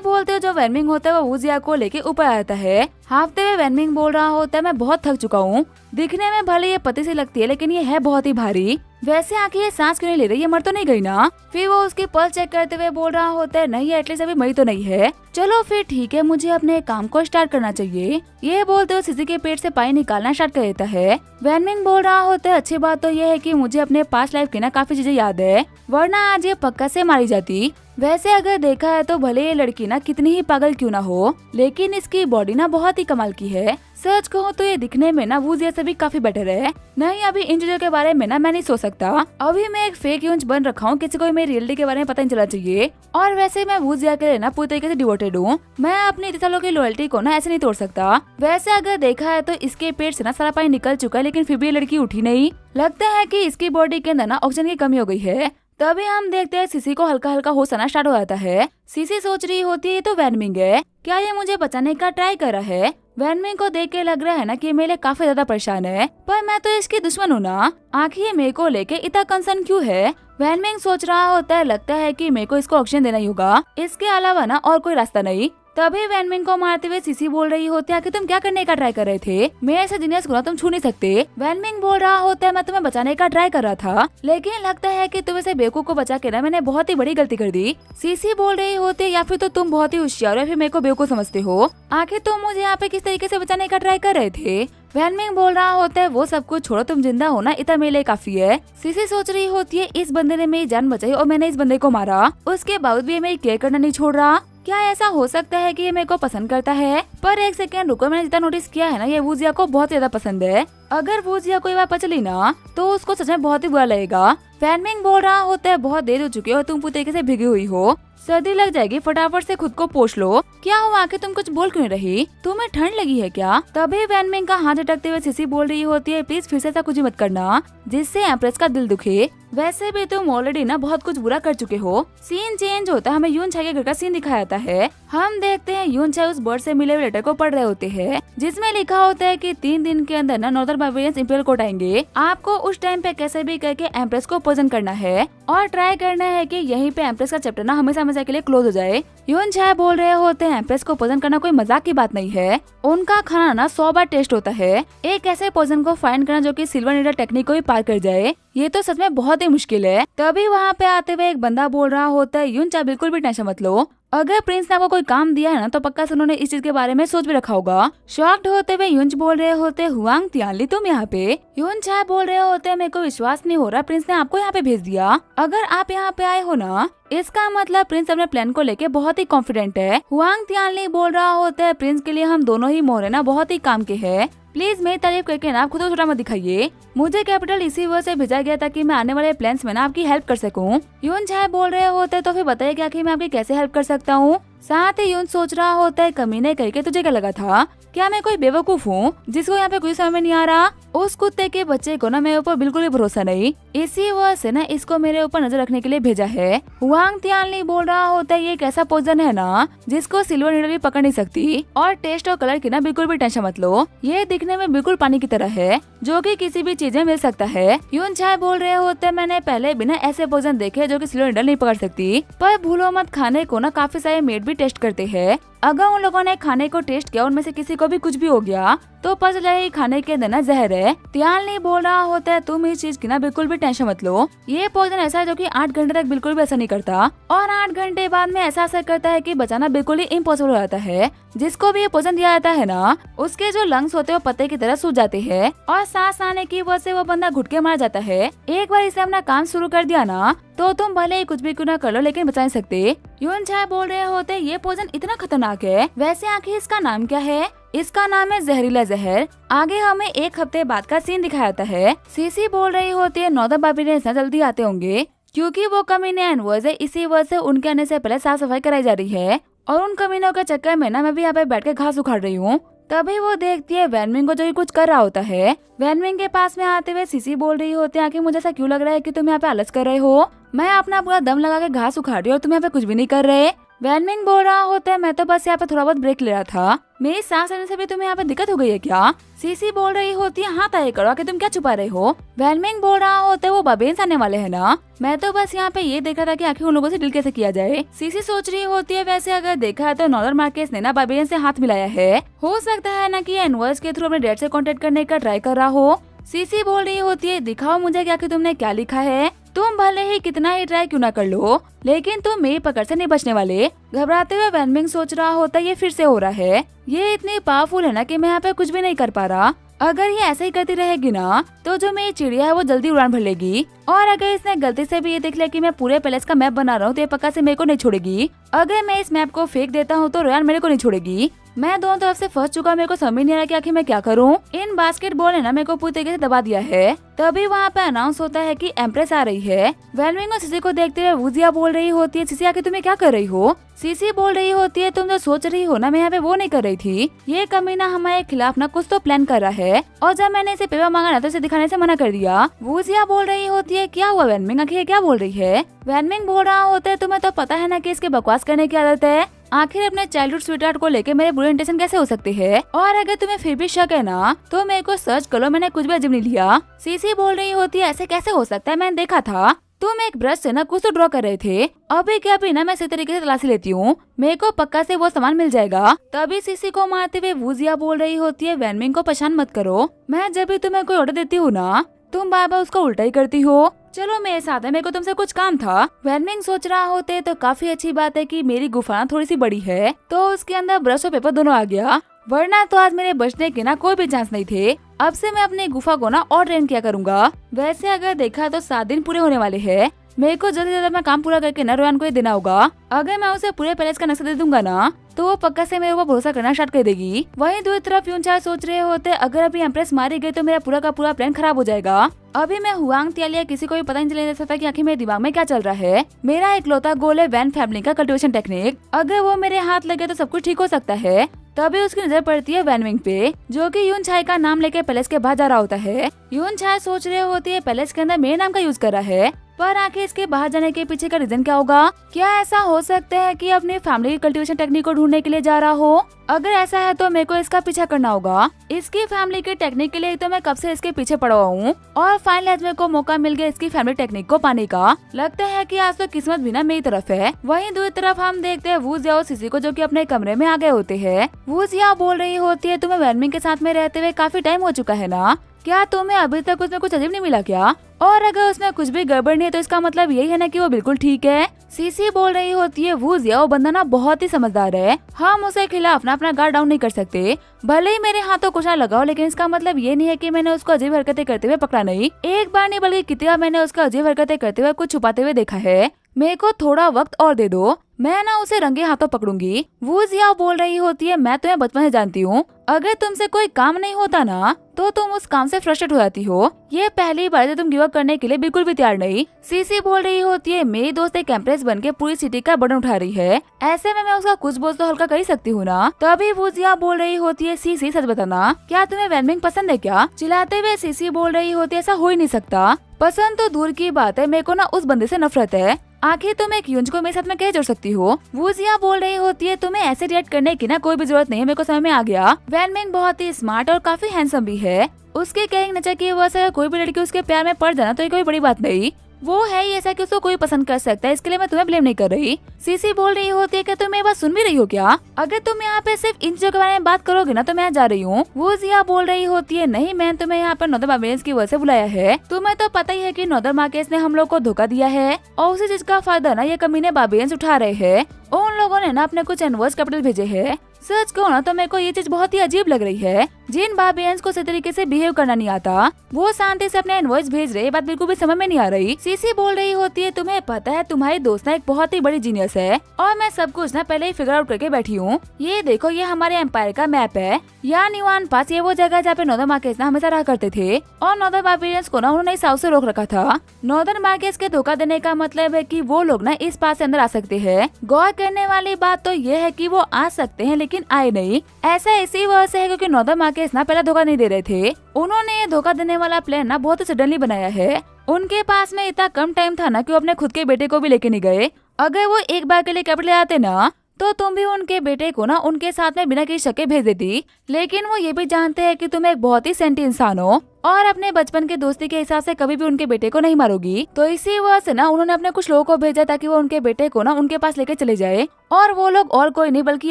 बोलते हुए जो वैन मिंग होता है वो वूजिया को लेके ऊपर आता है। हाफते हुए वैन मिंग बोल रहा होता है मैं बहुत थक चुका हूँ। दिखने में भले ये पतली सी लगती है लेकिन ये है बहुत ही भारी। वैसे आखिर ये सांस क्यों नहीं ले रही, ये मर तो नहीं गई ना। फिर वो उसकी पल्स चेक करते हुए बोल रहा होता है नहीं एटलीस्ट अभी मरी तो नहीं है। चलो फिर ठीक है, मुझे अपने काम को स्टार्ट करना चाहिए। ये बोलते हुए सिसी के पेट से पानी निकालना स्टार्ट कर देता है। वैन मिंग बोल रहा होता है अच्छी बात तो ये है कि मुझे अपने पास्ट लाइफ की ना काफी चीजें याद है, वरना आज ये पक्का से मारी जाती। वैसे अगर देखा है तो भले ये लड़की ना कितनी ही पागल क्यों ना हो, लेकिन इसकी बॉडी ना बहुत ही कमाल की है। सच कहूँ तो ये दिखने में ना वूजिया से भी काफी बेटर है। नहीं अभी इन चीजों के बारे में ना मैं नहीं सोच सकता। अभी मैं एक फेक यूंच बन रखा हूँ, किसी को मेरी रियलिटी के बारे में पता नहीं चलना चाहिए। और वैसे मैं वूजिया के लिए ना पूरी तरीके से डिवोटेड हूँ। मैं अपनी इतने सालों की लॉयल्टी को ना ऐसे नहीं तोड़ सकता। वैसे अगर देखा है तो इसके पेट से ना सारा पानी निकल चुका है, लेकिन फिर भी ये लड़की उठी नहीं। लगता है कि इसकी बॉडी के अंदर ना ऑक्सीजन की कमी हो गई है। तभी हम देखते हैं सिसी को हल्का हल्का होश आना स्टार्ट हो जाता है। सिसी सोच रही होती है तो वैन मिंग है, क्या ये मुझे बचाने का ट्राई कर रहा है। वैन मिंग को देख के लग रहा है ना कि मेरे काफी ज्यादा परेशान है, पर मैं तो इसकी दुश्मन हूँ ना, आखिर ये मेरे को लेके इतना कंसर्न क्यों है। वैन मिंग सोच रहा होता है लगता है कि मेरे को इसको ऑक्सीजन देना ही होगा, इसके अलावा ना और कोई रास्ता नहीं। तभी वैन मिंग को मारते हुए सिसी बोल रही होती है कि तुम क्या करने का ट्राई कर रहे थे, मेरे ऐसे जीनियस को ना तुम छू नहीं सकते। वैन मिंग बोल रहा होता है मैं तुम्हें बचाने का ट्राई कर रहा था, लेकिन लगता है कि तुम ऐसे बेवकूफ को बचा के ना मैंने बहुत ही बड़ी गलती कर दी। सिसी बोल रही होती है या फिर तो तुम बहुत ही होशियार हो या फिर मेरे को बेवकूफ समझते हो, आखिर तुम मुझे यहाँ पे किस तरीके से बचाने का ट्राई कर रहे थे। वैन मिंग बोल रहा होता है वो सब कुछ छोड़ो, तुम जिंदा हो ना इतना मेरे लिए काफी है। सिसी सोच रही होती है इस बंदे ने मेरी जान बचाई और मैंने इस बंदे को मारा, उसके बावजूद भी मेरी केयर करना नहीं छोड़ रहा। क्या ऐसा हो सकता है कि ये मेरे को पसंद करता है। पर एक सेकंड रुको, मैंने जितना नोटिस किया है ना ये वूजिया को बहुत ज्यादा पसंद है। अगर वूजिया को ये बात पता चली ना तो उसको सच में बहुत ही बुरा लगेगा। वैन मिंग बोल रहा होता है बहुत देर हो चुकी है और तुम पूरी तरीके से भीगी हुई हो, सर्दी लग जाएगी, फटाफट से खुद को पोंछ लो। क्या हुआ कि तुम कुछ बोल क्यों नहीं रही, तुम्हें ठंड लगी है क्या। तभी वैन मिंग का हाथ झटकते हुए सिसी बोल रही होती है प्लीज फिर से ऐसा कुछ मत करना जिससे एम्प्रेस का दिल दुखे। वैसे भी तुम ऑलरेडी ना बहुत कुछ बुरा कर चुके हो। सीन चेंज होता है, हमें यून छाई के घर का सीन दिखाया जाता है। हम देखते हैं यून छाई उस बर्ड से मिले हुए लेटर को पढ़ रहे होते हैं, जिसमें लिखा होता है कि 3 दिन के अंदर ना नॉर्दर्न बार्बेरियंस इंपीरियल कोर्ट आएंगे। आपको उस टाइम पे कैसे भी करके एम्प्रेस को पॉइजन करना है और ट्राई करना है कि यहीं पे एम्प्रेस का चैप्टर ना हमेशा हमेशा के लिए क्लोज हो जाए। यून छाई बोल रहे होते हैं एम्प्रेस को पॉइजन करना कोई मजाक की बात नहीं है, उनका खाना ना 100 बार टेस्ट होता है। एक ऐसे पॉइजन को फाइंड करना जो कि सिल्वर नीडल टेक्निक को भी पार कर जाए, ये तो सच में बहुत ही मुश्किल है। तभी वहाँ पे आते हुए एक बंदा बोल रहा होता है यून छाई बिल्कुल भी टेंशन मत लो, अगर प्रिंस ने आपको कोई काम दिया है ना तो पक्का से उन्होंने इस चीज के बारे में सोच भी रखा होगा। शॉक्ड होते हुए यूंच बोल रहे होते हुआंग तियानली तुम यहाँ पे। यून छाई बोल रहे होते मेरे को विश्वास नहीं हो रहा प्रिंस ने आपको यहाँ पे भेज दिया। अगर आप यहाँ पे आए हो ना इसका मतलब प्रिंस अपने प्लान को लेके बहुत ही कॉन्फिडेंट है। हुआंग तियानली बोल रहा होता है प्रिंस के लिए हम दोनों ही मोहरे ना बहुत ही काम के हैं, प्लीज मेरी तारीफ करके ना आप खुद को छोटा मत दिखाइए। मुझे कैपिटल इसी वजह से भेजा गया ताकि मैं आने वाले प्लान्स में ना आपकी हेल्प कर सकूं। यून छाई बोल रहे होते तो फिर बताइए क्या कि मैं आपकी कैसे हेल्प कर सकता हूँ। साथ ही यून सोच रहा होता है कमीने करके तुझे क्या लगा था, क्या मैं कोई बेवकूफ हूँ जिसको यहाँ पे कोई समझ में नहीं आ रहा। उस कुत्ते के बच्चे को ना मेरे ऊपर बिल्कुल भी भरोसा नहीं, इसी वजह से ना इसको मेरे ऊपर नजर रखने के लिए भेजा है। हुआंग तियानली बोल रहा होता है ये एक ऐसा पॉइजन है ना जिसको सिल्वर नीडल भी पकड़ नहीं सकती, और टेस्ट और कलर की ना बिल्कुल भी टेंशन मत लो, ये दिखने में बिल्कुल पानी की तरह है जो कि किसी भी चीज में मिल सकता है। यून छाई बोल रहे होते मैंने पहले बिना ऐसे पॉइजन देखे जो कि सिल्वर नीडल नहीं पकड़ सकती, पर भूलो मत खाने को ना काफी सारे मेड भी टेस्ट करते हैं। अगर उन लोगों ने खाने को टेस्ट किया उनमें से किसी को भी कुछ भी हो गया तो पता चला ये खाने के अंदर ना जहर है। तियानली बोल रहा होता है तुम इस चीज की ना बिल्कुल भी टेंशन मत लो, ये पॉइजन ऐसा है जो कि 8 घंटे तक बिल्कुल भी असर नहीं करता, और 8 घंटे बाद में ऐसा असर करता है कि बचाना बिल्कुल ही इम्पॉसिबल हो जाता है। जिसको भी ये पॉइजन दिया जाता है ना उसके जो लंग्स होते हैं वो पत्ते की तरह सूज जाते हैं और सांस आने की वजह से वो बंदा घुट के मार जाता है। एक बार इसे अपना काम शुरू कर दिया ना तो तुम भले ही कुछ भी क्यों ना कर लो लेकिन बचा नहीं सकते। यून छाई बोल रहे होते ये पॉइजन इतना खतरनाक है, वैसे आखिर इसका नाम क्या है। इसका नाम है जहरीला जहर। आगे हमें 1 हफ्ते बाद का सीन दिखाया जाता है। सीसी बोल रही होती है नॉर्दर्न बार्बेरियंस जल्दी आते होंगे, क्योंकि वो कमीने एनवर्स है, इसी वजह से उनके आने से पहले साफ सफाई कराई जा रही है। और उन कमीनों के चक्कर में ना मैं भी यहाँ पे बैठ के घास उखाड़ रही हूँ। तभी वो देखती है वैनमिंग को जो कि कुछ कर रहा होता है। वैनमिंग के पास में आते हुए सीसी बोल रही होती है, आखिर मुझे ऐसा क्यों लग रहा है कि तुम यहाँ पे आलस कर रहे हो? मैं अपना पूरा दम लगा के घास उखाड़ रही हूँ और तुम यहाँ पे कुछ भी नहीं कर रहे। वैनमिंग बोल रहा होता है, मैं तो बस यहाँ पे थोड़ा बहुत ब्रेक ले रहा था। मेरी सांस लेने से भी तुम्हें यहाँ पे दिक्कत हो गई है क्या? सीसी बोल रही होती है, हाँ तय करो कि तुम क्या छुपा रहे हो। वैनमिंग बोल रहा होता है, वो बाबेन्स आने वाले हैं ना, मैं तो बस यहाँ पे ये देखा था कि आखिर उन लोगों से डील कैसे किया जाए। सीसी सोच रही होती है, वैसे अगर देखा है तो नॉर्दर्न मार्केट्स ने ना बाबेन्स से हाथ मिलाया है। हो सकता है ना कि एनवर्स के थ्रू अपने डैड से कांटेक्ट करने का ट्राई कर रहा हो। सीसी बोल रही होती है, दिखाओ मुझे क्या कि तुमने क्या लिखा है। तुम भले ही कितना ही ट्राई क्यों ना कर लो, लेकिन तुम मेरी पकड़ से नहीं बचने वाले। घबराते हुए वैनमिंग सोच रहा होता है, ये फिर से हो रहा है। ये इतनी पावरफुल है ना कि मैं यहाँ पे कुछ भी नहीं कर पा रहा। अगर ये ऐसे ही करती रहेगी ना तो जो मेरी चिड़िया है वो जल्दी उड़ान भर लेगी। और अगर इसने गलती से भी ये देख लिया कि मैं पूरे पैलेस का मैप बना रहा हूँ तो ये पक्का से मेरे को नहीं छोड़ेगी। अगर मैं इस मैप को फेंक देता हूँ तो रोयान मेरे को नहीं छोड़ेगी। मैं दोनों तरफ से फंस चुका, मेरे को समझ नहीं आ रहा कि आखिर मैं क्या करूँ। इन बास्केटबॉल ने ना मेरे को पूरी तरीके से दबा दिया है। तभी वहाँ पे अनाउंस होता है कि एम्प्रेस आ रही है। वैनमिंग और सीसी को देखते हुए वूजिया बोल रही होती है, सीसी आके तुम्हें क्या कर रही हो? सीसी बोल रही होती है, तुम जो सोच रही हो ना मैं यहाँ पे वो नहीं कर रही थी। ये कमीना हमारे खिलाफ ना कुछ तो प्लान कर रहा है और जब मैंने इसे पेपर मांगा ना तो इसे दिखाने से मना कर दिया। वूजिया बोल रही होती है, क्या हुआ वैनमिंग, आखिर क्या बोल रही है? वैनमिंग बोल रहा होता है, तुम्हें तो पता है ना कि इसके बकवास करने की आदत है। आखिर अपने चाइल्डहुड स्वीटहार्ट को लेके मेरे बुरे इंटेंशन कैसे हो सकते हैं? और अगर तुम्हें फिर भी शक है ना तो मेरे को सर्च करो, मैंने कुछ भी अजीब नहीं लिया। सीसी बोल रही होती है, ऐसे कैसे हो सकता है, मैंने देखा था तुम एक ब्रश से ना कुछ तो ड्रॉ कर रहे थे। अभी क्या भी ना मैं इसी तरीके से तलाशी लेती हूँ, मेरे को पक्का से वो सामान मिल जाएगा। तभी सीसी को मारते हुए वूजिया बोल रही होती है, वैनमिंग को परेशान मत करो, मैं जब भी तुम्हें कोई ऑर्डर देती हूँ ना तुम बार बार उसका उल्टा ही करती हो। चलो मेरे साथ है, मेरे को तुमसे कुछ काम था। वैनमिंग सोच रहा होते तो काफी अच्छी बात है कि मेरी गुफा थोड़ी सी बड़ी है तो उसके अंदर ब्रश और पेपर दोनों आ गया, वरना तो आज मेरे बचने के ना कोई भी चांस नहीं थे। अब से मैं अपनी गुफा को ना और ट्रेन किया करूंगा। वैसे अगर देखा तो 7 दिन पूरे होने वाले हैं। मेरे को जल्दी से अपना काम पूरा करके ना रोयान को ये देना होगा। अगर मैं उसे पूरे पैलेस का नक्शा दे दूंगा ना तो वो पक्का से मेरे ऊपर भरोसा करना स्टार्ट कर देगी। वहीं दूसरी तरफ यूनचाई सोच रहे होते, अगर अभी एम्प्रेस मारी गई तो मेरा पूरा का पूरा प्लान खराब हो जाएगा। अभी मैं हुआंग तियालिया किसी को भी पता नहीं चलने सकता कि आखिर मेरे दिमाग में क्या चल रहा है। मेरा इकलौता गोल है वैन फैमिली का कल्टीवेशन टेक्निक, अगर वो मेरे हाथ लगे तो सब कुछ ठीक हो सकता है। तभी उसकी नजर पड़ती है वैनमिंग पे, जो कि यूनचाई का नाम लेके पैलेस के बाहर जा रहा होता है। यूनचाई सोच रहे होती है, पैलेस के अंदर मेरे नाम का यूज कर रहा है, पर आखिर इसके बाहर जाने के पीछे का रीजन क्या होगा? क्या ऐसा हो सकता है कि अपनी फैमिली की कल्टीवेशन टेक्निक को ढूंढने के लिए जा रहा हो? अगर ऐसा है तो मेरे को इसका पीछा करना होगा। इसकी फैमिली की टेक्निक के लिए तो मैं कब से इसके पीछे पड़ा हुआ हूँ और फाइनली आज मेरे को मौका मिल गया इसकी फैमिली टेक्निक को पाने का। लगता है कि आज तो किस्मत भी ना मेरी तरफ है। वहीं दूसरी तरफ हम देखते हैं वूजिया और सीसी को, जो कि अपने कमरे में आ गए होते हैं। वूजिया बोल रही होती है, तुम्हें वैनमिंग के साथ में रहते हुए काफी टाइम हो चुका है ना, क्या तुम्हें अभी तक उसमें कुछ अजीब नहीं मिला क्या? और अगर उसमें कुछ भी गड़बड़ नहीं है तो इसका मतलब यही है ना कि वो बिल्कुल ठीक है। सीसी बोल रही होती है, वूजिया वो बंदा ना बहुत ही समझदार है, हम उसे खिलाफ ना अपना गार्ड डाउन नहीं कर सकते। भले ही मेरे हाथों कुछ ना लगाओ, लेकिन इसका मतलब ये नहीं है कि मैंने उसको अजीब हरकतें करते हुए पकड़ा नहीं। एक बार नहीं बल्कि कितनी बार मैंने उसका अजीब हरकतें करते हुए कुछ छुपाते हुए देखा है। मेरे को थोड़ा वक्त और दे दो, मैं ना उसे रंगे हाथों पकड़ूंगी। वूजिया बोल रही होती है, मैं तुम्हें बचपन से जानती हूँ, अगर तुमसे कोई काम नहीं होता ना तो तुम उस काम से फ्रस्ट्रेट हो जाती हो। ये पहली बार है तुम गिव अप करने के लिए बिल्कुल भी तैयार नहीं। सीसी बोल रही होती है, मेरी दोस्त एक एम्प्रेस बन के पूरी सिटी का बर्डन उठा रही है, ऐसे में मैं उसका कुछ बोझ तो हल्का कर ही सकती हूँ ना। तभी वूजिया बोल रही होती है, सीसी सच बताना, क्या तुम्हें वैनमिंग पसंद है क्या? चिल्लाते हुए सीसी बोल रही होती है, ऐसा हो ही नहीं सकता, पसंद तो दूर की बात है, मेरे को ना उस बंदे से नफरत है, आखिर तुम एक यूंज को मेरे साथ में कैसे जोड़ सकती हो? वूजिया बोल रही होती है, तुम्हें ऐसे रिएक्ट करने की ना कोई भी जरूरत नहीं है, मेरे को समझ में आ गया। वैनमिंग बहुत ही स्मार्ट और काफी हैंडसम भी है, उसके कैरिंग नेचर की वजह से कोई भी लड़की उसके प्यार में पड़ जाना तो ये कोई बड़ी बात नहीं। वो है ही ऐसा कि उसको कोई पसंद कर सकता है, इसके लिए मैं तुम्हें ब्लेम नहीं कर रही। सीसी बोल रही होती है कि तुम मेरी बात सुन भी रही हो क्या? अगर तुम यहाँ पे सिर्फ इन चीजों के बारे में बात करोगे ना तो मैं जा रही हूँ। वूजिया बोल रही होती है, नहीं मैं तुम्हें यहाँ पर नॉर्दर्न बार्बेरियंस की वजह से बुलाया है। तुम्हें तो पता ही है कि नॉर्दर्न मार्केट्स ने हम लोग को धोखा दिया है और उसी चीज का फायदा ना ये कमीने बार्बेरियंस उठा रहे हैं। उन लोगों ने ना अपने कुछ एनवर्स कैपिटल भेजे हैं सच कहूँ ना तो मेरे को ये चीज बहुत ही अजीब लग रही है। जिन बार्बियंस को सही तरीके से बिहेव करना नहीं आता वो शांति से अपने इनवॉइस भेज रहे, बात बिल्कुल भी समझ में नहीं आ रही। सीसी बोल रही होती है, तुम्हें पता है तुम्हारी दोस्त ना एक बहुत ही बड़ी जीनियस है और मैं सब कुछ ना पहले ही फिगर आउट करके बैठी हूँ। ये देखो, ये हमारे एम्पायर का मैप है। यहाँ न्यूआन पास ये वो जगह जहाँ पे नॉर्दर्न मार्केस ना हमेशा रहा करते थे और नॉर्दर्न बार्बियंस को ना उन्होंने साउथ से रोक रखा था। नॉर्दर्न मार्केस के धोखा देने का मतलब है कि वो लोग ना इस पास से अंदर आ सकते हैं। गौर करने वाली बात तो ये है कि वो आ सकते हैं लेकिन आए नहीं। ऐसा इसी वजह से है क्योंकि नॉर्दर्न मार्केस ना पहले धोखा नहीं दे रहे थे। उन्होंने ये धोखा देने वाला प्लान ना बहुत ही सडनली बनाया है। उनके पास में इतना कम टाइम था ना कि वो अपने खुद के बेटे को भी लेके नहीं गए। अगर वो एक बार के लिए कैपिटल आते ना तो तुम भी उनके बेटे को ना उनके साथ में बिना किसी शक के भेज देती। लेकिन वो ये भी जानते हैं कि तुम एक बहुत ही सेंटी इंसान हो और अपने बचपन के दोस्ती के हिसाब से कभी भी उनके बेटे को नहीं मारोगी। तो इसी वजह से ना उन्होंने अपने कुछ लोगों को भेजा ताकि वो उनके बेटे को ना उनके पास लेके चले जाए। और वो लोग और कोई नहीं बल्कि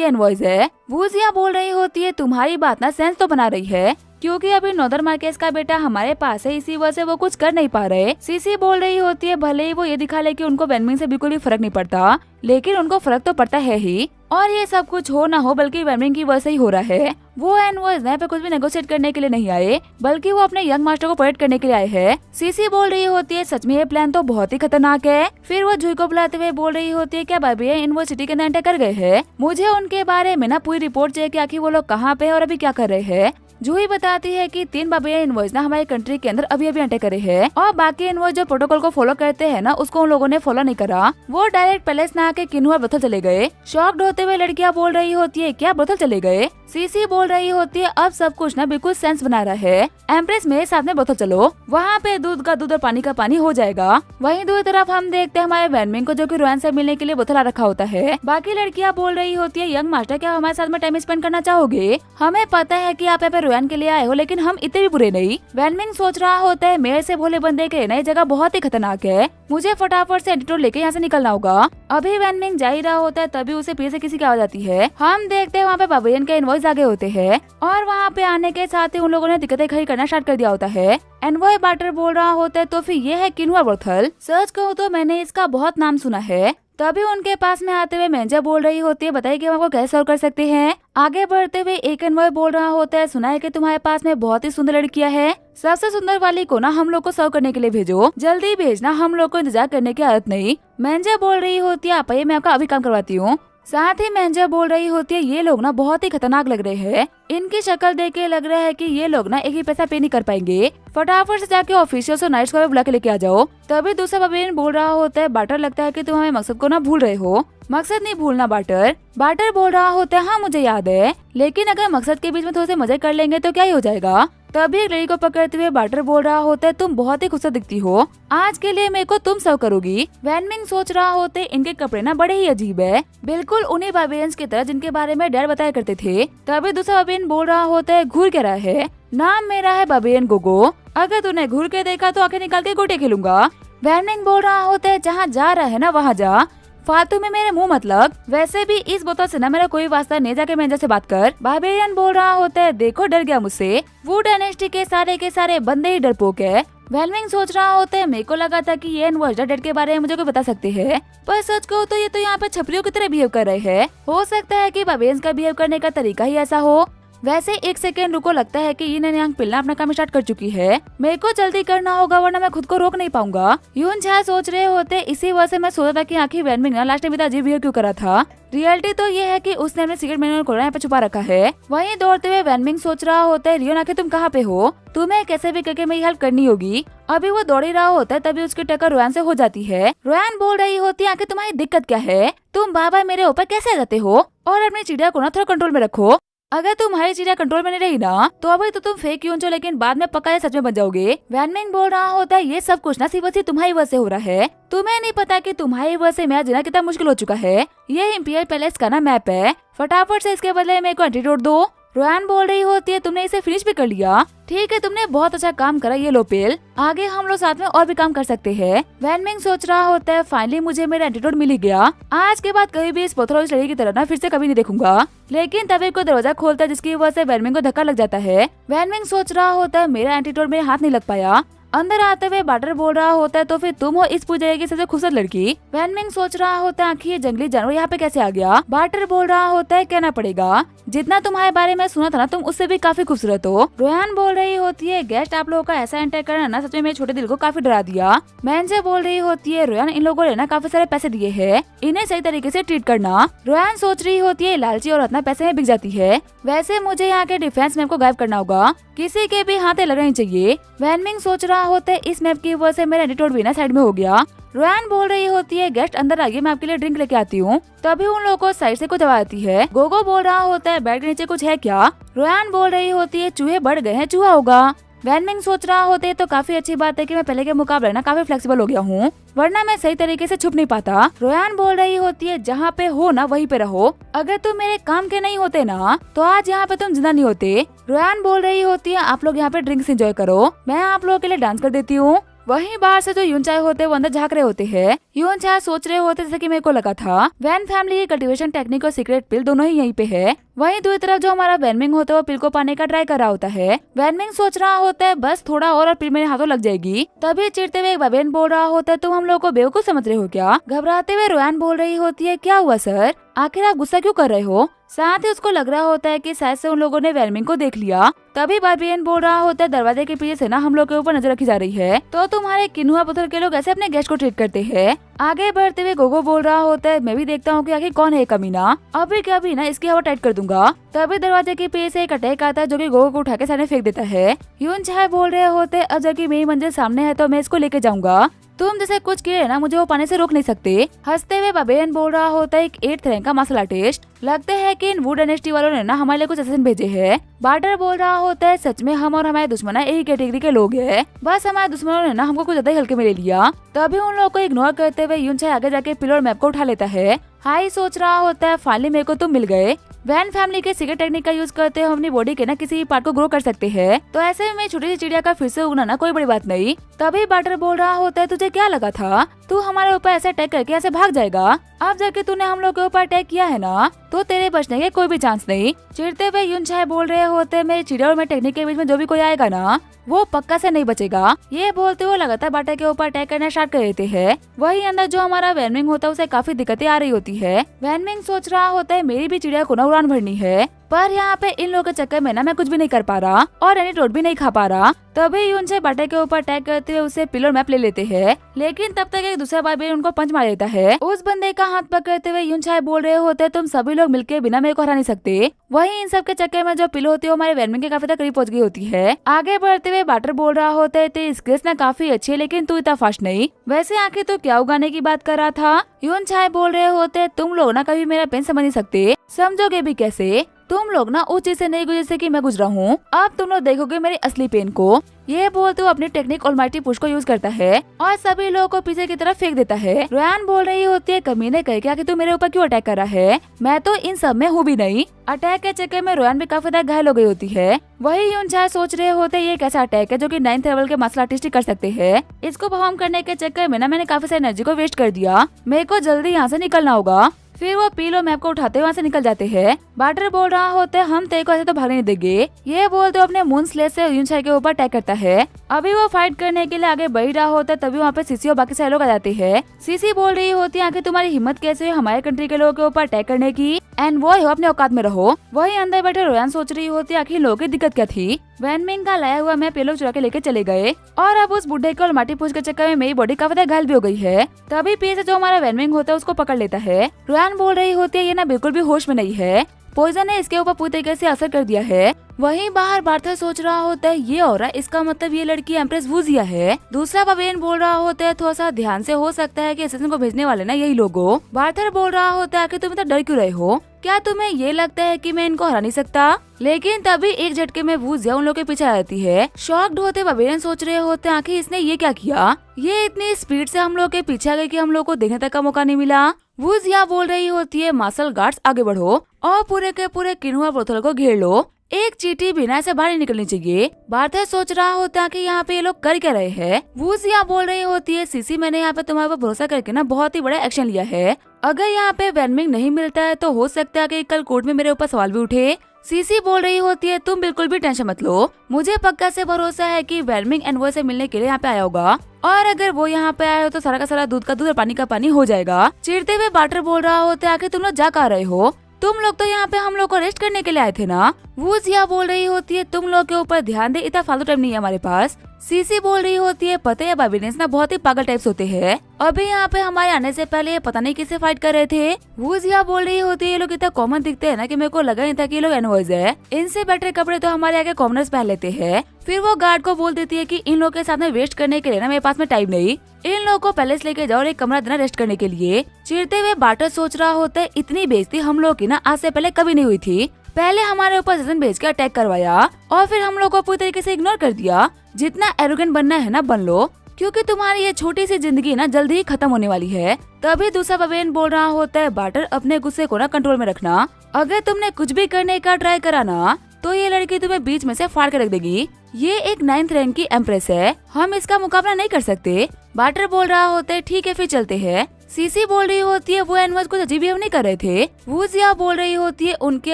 एनवॉइस है। वूजिया बोल रही होती है, तुम्हारी बात ना सेंस तो बना रही है क्योंकि अभी नॉर्दर्न मार्केस का बेटा हमारे पास है, इसी वजह से वो कुछ कर नहीं पा रहे। सीसी बोल रही होती है, भले ही वो ये दिखा ले कि उनको वेनमिंग से बिल्कुल भी फर्क नहीं पड़ता लेकिन उनको फर्क तो पड़ता है ही। और ये सब कुछ हो ना हो बल्कि वेनमिंग की वजह से ही हो रहा है। वो एनवॉइस यहाँ पे कुछ भी नेगोशिएट करने के लिए नहीं आए बल्कि वो अपने यंग मास्टर को प्रोटेक्ट करने के लिए आए हैं। सीसी बोल रही होती है, सच में ये प्लान तो बहुत ही खतरनाक है। फिर वो जुई को बुलाते हुए बोल रही होती है, क्या बार्बियन इन वो सिटी के अंदर एंटर कर गए हैं? मुझे उनके बारे में ना पूरी रिपोर्ट चाहिए कि आखिर वो लोग कहाँ पे और अभी क्या कर रहे हैं। जूही बताती है कि 3 बार्बियन इनवॉइस ना हमारी कंट्री के अंदर अभी एंटर करे हैं और बाकी इनवॉइस जो प्रोटोकॉल को फॉलो करते हैं ना उसको उन लोगों ने फॉलो नहीं करा। वो डायरेक्ट पैलेस ना आके किन्हुआ ब्रथल चले गए। शॉक्ड होते हुए लड़कियां बोल रही होती है, क्या ब्रथल चले गए? सीसी बोल रही होती है, अब सब कुछ ना बिल्कुल सेंस बना रहा है। एम्प्रेस मेरे साथ में ब्रथल चलो, वहाँ पे दूध का दूध और पानी का पानी हो जाएगा। वहीं दूसरी तरफ हम देखते हैं हमारे वेनमिंग को जो कि रोयान से मिलने के लिए बोतल रखा होता है। बाकी लड़कियां बोल रही होती है, यंग मास्टर क्या हमारे साथ में टाइम स्पेंड करना चाहोगे? हमें पता है कि आप यहाँ पे रोयान के लिए आए हो लेकिन हम इतने भी बुरे नहीं। वेनमिंग सोच रहा होता है, मेरे से भोले बंदे के नई जगह बहुत ही खतरनाक है, मुझे फटाफट से एंटीडोट लेके यहाँ से निकलना होगा। अभी वेनमिंग जा ही रहा होता है तभी उसे पीछे से किसी की आवाज आती है। हम देखते हैं वहाँ पे बार्बियन के इनवॉइस आगे होते हैं और वहाँ पे आने के साथ ही उन लोगों ने दिक्कतें खड़ी करना स्टार्ट कर दिया होता है। एनवॉय बार्टर बोल रहा होता है, तो फिर ये है किन्हुआ ब्रथल। सच कहूँ तो मैंने इसका बहुत नाम सुना है। तभी उनके पास में आते हुए मेंजा बोल रही होती है, बताइए कि हम आपको कैसे सर्व कर सकते हैं। आगे बढ़ते हुए एक एनवॉय बोल रहा होता है, सुना है कि तुम्हारे पास में बहुत ही सुंदर लड़कियां है, सबसे सुंदर वाली को ना हम लोग को सर्व करने के लिए भेजो, जल्दी भेजना, हम लोग को इंतजार करने की आदत नहीं। मेंजा बोल रही होती है, आप मैं आपका अभी काम करवाती हूँ। साथ ही मेंजा बोल रही होती है, ये लोग ना बहुत ही खतरनाक लग रहे हैं, इनकी शक्ल देख के लग रहा है कि ये लोग ना एक ही पैसा पे नहीं कर पाएंगे, फटाफट से जाके ऑफिशियल्स और नाइट्स को बुला के लेके आ जाओ। तभी दूसरा बार्बियन बोल रहा होता है, बार्टर लगता है कि तुम हमें मकसद को ना भूल रहे हो। मकसद नहीं भूलना बार्टर। बार्टर बोल रहा होता है, हाँ मुझे याद है, लेकिन अगर मकसद के बीच में थोड़े से मजे कर लेंगे तो क्या ही हो जाएगा। तभी एक लड़की को पकड़ते हुए बार्टर बोल रहा होता है, तुम बहुत ही खूबसूरत दिखती हो, आज के लिए मेरे को तुम सर्व करोगी। वेनमिंग सोच रहा होते इनके कपड़े ना बड़े ही अजीब है, बिल्कुल उन्हीं बार्बियंस की तरह जिनके बारे में डैड बताया करते थे। तभी दूसरा बार्बियन बोल रहा होता है, घूर के रहा है, नाम मेरा है बार्बियन गोगो, अगर तूने घूर के देखा तो आंखें निकाल के गोटे खेलूंगा। वेनमिंग बोल रहा होता है, जहाँ जा रहा है ना वहाँ जा, फालतू में मेरे मुंह मतलब, वैसे भी इस बोतल से ना मेरा कोई वास्ता नहीं, जाके मेंजा से बात कर। बार्बियन बोल रहा होता है, देखो डर गया मुझसे, वो डायनेस्टी के सारे बंदे ही डरपोक है। वेनमिंग सोच रहा होता है, मेरे को लगा था कि ये एनवॉइस डेड के बारे में मुझे कोई बता सकते हैं, पर सच कहूँ तो ये तो यहाँ पे छपरियों की तरह बिहेव कर रहे हैं। हो सकता है कि बार्बियंस का बिहेव करने का तरीका ही ऐसा हो। वैसे एक सेकेंड रुको, लगता है कि ये नन्यांग पिल्ला अपना काम स्टार्ट कर चुकी है, मेरे को जल्दी करना होगा वरना मैं खुद को रोक नहीं पाऊंगा। यून झा सोच रहे होते, इसी वजह से मैं सोचा था कि आखिर वेनमिंग ना लास्ट टाइम इतना अजीब बिहेव क्यों करा था। रियलिटी तो ये है कि उसने अपने सीक्रेट मैनुअल को यहाँ पे छुपा रखा है। वहीं दौड़ते हुए वेनमिंग सोच रहा होता है, रियोन आखिर तुम कहाँ पे हो, तुम्हें कैसे भी करके मेरी हेल्प करनी होगी। अभी वो दौड़ ही रहा होता है तभी उसकी टक्कर रोयान से हो जाती है। रोयान बोल रही होती है, आखिर तुम्हारी दिक्कत क्या है, तुम बार-बार मेरे ऊपर कैसे आ जाते हो, और अपनी चिड़िया को ना थोड़ा कंट्रोल में रखो, अगर तुम्हारी चिड़िया कंट्रोल में नहीं रही ना तो अभी तो तुम फेक यून जो, लेकिन बाद में पक्का ये सच में बन जाओगे। वेनमिंग बोल रहा होता है, ये सब कुछ ना सिर्फ तुम्हारी वजह से हो रहा है, तुम्हें नहीं पता कि तुम्हारी वजह से मेरा जीना कितना मुश्किल हो चुका है। ये इंपीरियल पैलेस का ना मैप है, फटाफट से इसके बदले मेरे को एंटीडोट दो। रोयान बोल रही होती है, तुमने इसे फिनिश भी कर लिया, ठीक है तुमने बहुत अच्छा काम करा, ये लो पेल, आगे हम लोग साथ में और भी काम कर सकते हैं। वेनमिंग सोच रहा होता है, फाइनली मुझे मेरा एंटीडोट मिल गया, आज के बाद कभी भी इस पत्थर और इस लड़की की तरह ना फिर से कभी नहीं देखूंगा। लेकिन तभी कोई दरवाजा खोलता है जिसकी वजह से वेनमिंग को धक्का लग जाता है। वेनमिंग सोच रहा होता है, मेरा एंटीडोट मेरे हाथ नहीं लग पाया, अंदर आते हुए बाटर बोल रहा होता है तो फिर तुम हो इस पूरी जगह की सबसे खूबसूरत लड़की। वैनमिंग सोच रहा होता है आखिर ये जंगली जानवर यहाँ पे कैसे आ गया। बाटर बोल रहा होता है कहना पड़ेगा जितना तुम्हारे बारे में सुना था ना तुम उससे भी काफी खूबसूरत हो। रोयान बोल रही होती है गेस्ट आप लोगों का ऐसा एंटर करना ना सच में मेरे छोटे दिल को काफी डरा दिया। मैंजे बोल रही होती है रोयान इन लोगों ने ना काफी सारे पैसे दिए हैं, इन्हें सही तरीके से ट्रीट करना। रोयान सोच रही होती है लालची और इतना पैसे में बिक जाती है, वैसे मुझे यहाँ के डिफेंस मैप को गायब करना होगा, किसी के भी हाथे लगनी चाहिए। वैनमिंग सोच रहा होता है इस मैप की वजह से मेरा एडिटोड भी ना साइड में हो गया। रोयान बोल रही होती है गेस्ट अंदर आइए मैं आपके लिए ड्रिंक लेके आती हूँ। तभी उन लोगों को साइड से कुछ आवाज आती है। गोगो बोल रहा होता है बेड के नीचे कुछ है क्या। रोयान बोल रही होती है चूहे बढ़ गए हैं, चूहा होगा। वैनमिंग सोच रहा होते है तो काफी अच्छी बात है कि मैं पहले के मुकाबले ना काफी फ्लेक्सिबल हो गया हूँ, वरना मैं सही तरीके से छुप नहीं पाता। रोयान बोल रही होती है जहाँ पे हो ना वहीं पे रहो, अगर तुम मेरे काम के नहीं होते ना तो आज यहाँ पे तुम जिंदा नहीं होते। रोयान बोल रही होती है आप लोग यहाँ पे ड्रिंक्स एंजॉय करो, मैं आप लोगों के लिए डांस कर देती हूँ। वहीं बाहर से जो यूनचाय होते हैं वो अंदर झांक रहे होते हैं। यूनचाय सोच रहे होते जैसे कि मेरे को लगा था वैन फैमिली की कल्टीवेशन टेक्निक और सीक्रेट पिल दोनों ही यहीं पे है। वहीं दूसरी तरफ जो हमारा वैनमिंग होता है वो पिल को पाने का ट्राई कर रहा होता है। वैनमिंग सोच रहा होता है बस थोड़ा और पिल मेरे हाथों लग जाएगी। तभी चिढ़ते हुए बबेन बोल रहा होता है तुम हम लोग को बेवकूफ समझ रहे हो क्या। घबराते हुए रोयान बोल रही होती है क्या हुआ सर, आखिर आप गुस्सा क्यों कर रहे हो। साथ ही उसको लग रहा होता है कि शायद से उन लोगों ने वैनमिंग को देख लिया। तभी बार्बियन बोल रहा होता है दरवाजे के पीछे से ना हम लोग के ऊपर नजर रखी जा रही है, तो तुम्हारे किनुआ पत्थर के लोग ऐसे अपने गेस्ट को ट्रीट करते हैं। आगे बढ़ते हुए गोगो बोल रहा होता है मैं भी देखता हूँ कि आखिर कौन है कमीना, अभी क्या भी ना इसकी हवा टाइट कर दूंगा। तभी दरवाजे के पीछे से एक अटैक आता है जो कि गोगो को उठा के सामने फेंक देता है। यूनचाय बोल रहे होते अब जबकि मेरी मंजिल सामने है तो मैं इसको लेके जाऊंगा, तुम जैसे कुछ किए ना मुझे वो पाने से रोक नहीं सकते। हंसते हुए बबेन बोल रहा होता है एक 8th रैंक का मार्शल आर्टिस्ट, लगता है कि इन वुड डायनेस्टी वालों ने ना हमारे लिए कुछ असैसिन भेजे हैं। बार्टर बोल रहा होता है सच में हम और हमारे दुश्मन एक ही कैटेगरी के लोग हैं, बस हमारे दुश्मनों ने ना हमको कुछ ज्यादा ही हल्के में ले लिया। तभी उन लोगों को इग्नोर करते हुए यूनचाय आगे जाके पिलर मैप को उठा लेता है। हाई सोच रहा होता है फाइनली मेरे को तुम मिल गए। वैन फैमिली के सीक्रेट टेक्निक का यूज करते हुए अपनी बॉडी के ना किसी पार्ट को ग्रो कर सकते हैं, तो ऐसे में छोटी सी चिड़िया का फिर से उगना ना कोई बड़ी बात नहीं। तभी बार्टर बोल रहा होता है तुझे क्या लगा था तू हमारे ऊपर ऐसे अटैक करके ऐसे भाग जाएगा, अब जाके तूने हम लोग के ऊपर अटैक किया है ना तो तेरे बचने के कोई भी चांस नहीं। चिढ़ते हुए यूनचाय बोल रहे होते हैं मेरी चिड़िया और मेरे टेक्निक के बीच में जो भी कोई आएगा ना वो पक्का से नहीं बचेगा। ये बोलते हुए लगातार बाटर के ऊपर अटैक करना स्टार्ट कर देते हैं। वही अंदर जो हमारा वैनमिंग होता है उसे काफी दिक्कतें आ रही होती है। वैनमिंग सोच रहा होता है मेरी भी चिड़िया को ना उड़ान भरनी है, पर यहाँ पे इन लोगों के चक्कर में ना मैं कुछ भी नहीं कर पा रहा और एनी रोड भी नहीं खा पा रहा। तभी यूनचाय बाटर के ऊपर अटैक करते हुए उसे पिलर मैप ले लेते हैं, लेकिन तब तक एक दूसरा बार्बियन उनको पंच मार देता है। उस बंदे का हाथ पकड़ते हुए यूनचाय बोल रहे होते हैं तुम सभी लोग मिलके बिना मेरे को हरा नहीं सकते। वहीं इन सब के चक्कर में जो पिलो होती है हमारे वैनमिंग के काफी तक करीब पहुंच गई होती है। आगे बढ़ते हुए बाटर बोल रहा होता है तेरी स्किल्स ना काफी अच्छी है लेकिन तू इतना फास्ट नहीं, वैसे आखिर तो क्या उगाने की बात कर रहा था। यूनचाय बोल रहे होते हैं तुम लोग ना कभी मेरा पेन समझ नहीं सकते, समझोगे भी कैसे, तुम लोग ना उस चीज से नहीं गुजरे कि मैं गुजरा हूँ, अब तुम लोग देखोगे मेरी असली पेन को। ये बोलते हुए अपनी टेक्निक ऑलमाइटी पुश को यूज करता है और सभी लोगों को पीछे की तरफ फेंक देता है। रोयान बोल रही होती है कमीने कह के तू मेरे ऊपर क्यों अटैक कर रहा है, मैं तो इन सब में हूँ भी नहीं। अटैक के चक्कर में रोयान भी काफी ज्यादा घायल हो गई होती है। वही यूनचाय सोच रहे होते ये कैसा अटैक है जो कि 9th लेवल के मार्शल आर्टिस्ट ही कर सकते हैं, इसको परफॉर्म करने के चक्कर में ना मैंने काफी सारी एनर्जी को वेस्ट कर दिया, मेरे को जल्दी यहाँ से निकलना होगा। फिर वो पीलो मैप को उठाते वहाँ से निकल जाते हैं। बार्टर बोल रहा होता है हम तेरे को ऐसे तो भागने नहीं देंगे। ये बोलते अपने मून स्लेज से यूनचाय के ऊपर अटैक करता है। अभी वो फाइट करने के लिए आगे बढ़ रहा होता है तभी वहाँ पे सीसी और बाकी सारे लोग आ जाते हैं। सीसी बोल रही होती है आखिर तुम्हारी हिम्मत कैसे हुई हमारे कंट्री के लोगों के ऊपर अटैक करने की, एंड वो अपने औकात में रहो। वही अंदर बैठे रोयान सोच रही होती है आखिर लोगों की दिक्कत क्या थी। वैनमिंग का लाया हुआ मैप ये लोग चुरा के लेके चले गए और अब उस बुढ़े को माटी पूछ के चक्कर में मेरी बॉडी काफी घायल भी हो गई है। तभी पीछे जो हमारा वैनमिंग होता है उसको पकड़ लेता है। रोयान बोल रही होती है ये ना बिल्कुल भी होश में नहीं है, पॉइजन ने इसके ऊपर पूरी तरीके से असर कर दिया है। वहीं बाहर बार्थर सोच रहा होता है ये और इसका मतलब ये लड़की एम्प्रेस वुजिया है। दूसरा बबेन बोल रहा होता है थोड़ा सा ध्यान से हो सकता है कि असैसिन को भेजने वाले ना यही लोग हो। बार्थर बोल रहा होता है कि तुम इतना डर क्यों रहे हो, क्या तुम्हें ये लगता है कि मैं इनको हरा नहीं सकता। लेकिन तभी एक झटके में वुजिया उन लोग के पीछे आ जाती है। शॉक्ड होते बबेन सोच रहे होते हैं आखिर इसने ये क्या किया, ये इतनी स्पीड से हम लोग के पीछे आ गई कि हम लोग को देखने तक का मौका नहीं मिला। वुजिया बोल रही होती है मार्शल गार्ड्स आगे बढ़ो और पूरे के पूरे किनुआ पोथल को घेर लो। एक चींटी बिना से बाहर निकलनी चाहिए। बार्थर सोच रहा होता है कि यहाँ पे ये लोग कर क्या रहे हैं। वूजिया बोल रही होती है, सीसी मैंने यहाँ पे तुम्हारे पर भरोसा करके ना बहुत ही बड़ा एक्शन लिया है। अगर यहाँ पे वैनमिंग नहीं मिलता है तो हो सकता है कि कल कोर्ट में मेरे ऊपर सवाल भी उठे। सीसी बोल रही होती है, तुम बिल्कुल भी टेंशन मत लो, मुझे पक्का से भरोसा है कि वैनमिंग एनवॉय से मिलने के लिए यहाँ पे आया होगा, और अगर वो यहाँ पे आया हो तो सारा का सारा दूध का दूध और पानी का पानी हो जाएगा। चिढ़ते हुए बार्टर बोल रहा होता है कि तुम लोग जा कर रहे हो, तुम लोग तो यहाँ पे हम लोग को रेस्ट करने के लिए आए थे ना। वूजिया बोल रही होती है, तुम लोग के ऊपर ध्यान दे, इतना फालतू टाइम नहीं है हमारे पास। सीसी बोल रही होती है, पता है बाबिनेस ना बहुत ही पागल टाइप्स होते हैं, अभी यहाँ पे हमारे आने से पहले ये पता नहीं किससे फाइट कर रहे थे। वूजिया बोल रही होती है, ये लोग इतना कॉमन दिखते हैं ना कि मेरे को लगा नहीं था कि ये लोग एनवॉयज है, इनसे बेटर कपड़े तो हमारे आगे कॉमनर्स पहन लेते हैं। फिर वो गार्ड को बोल देती है कि इन लोगों के साथ में वेस्ट करने के लिए ना मेरे पास में टाइम नहीं, इन लोगों को पैलेस लेके जाओ और एक कमरा देना रेस्ट करने के लिए। चिढ़ते हुए बार्टर सोच रहा होता है, इतनी बेइज्जती हम लोग की ना आज से पहले कभी नहीं हुई थी, पहले हमारे ऊपर जजन भेज के अटैक करवाया और फिर हम लोग को पूरी तरीके से इग्नोर कर दिया। जितना एरोगेंट बनना है ना बन लो, क्योंकि तुम्हारी ये छोटी सी जिंदगी ना जल्दी ही खत्म होने वाली है। तभी दूसरा बबेन बोल रहा होता है, बार्टर अपने गुस्से को ना कंट्रोल में रखना, अगर तुमने कुछ भी करने का ट्राई करा ना तो ये लड़की तुम्हें बीच में से फाड़ के रख देगी। ये एक 9th रैंक की एम्प्रेस है, हम इसका मुकाबला नहीं कर सकते। बार्टर बोल रहा होता है, ठीक है फिर चलते हैं। सीसी बोल रही होती है, वो एनिमल्स कुछ अजीब बिहेव नहीं कर रहे थे। वूजिया बोल रही होती है, उनके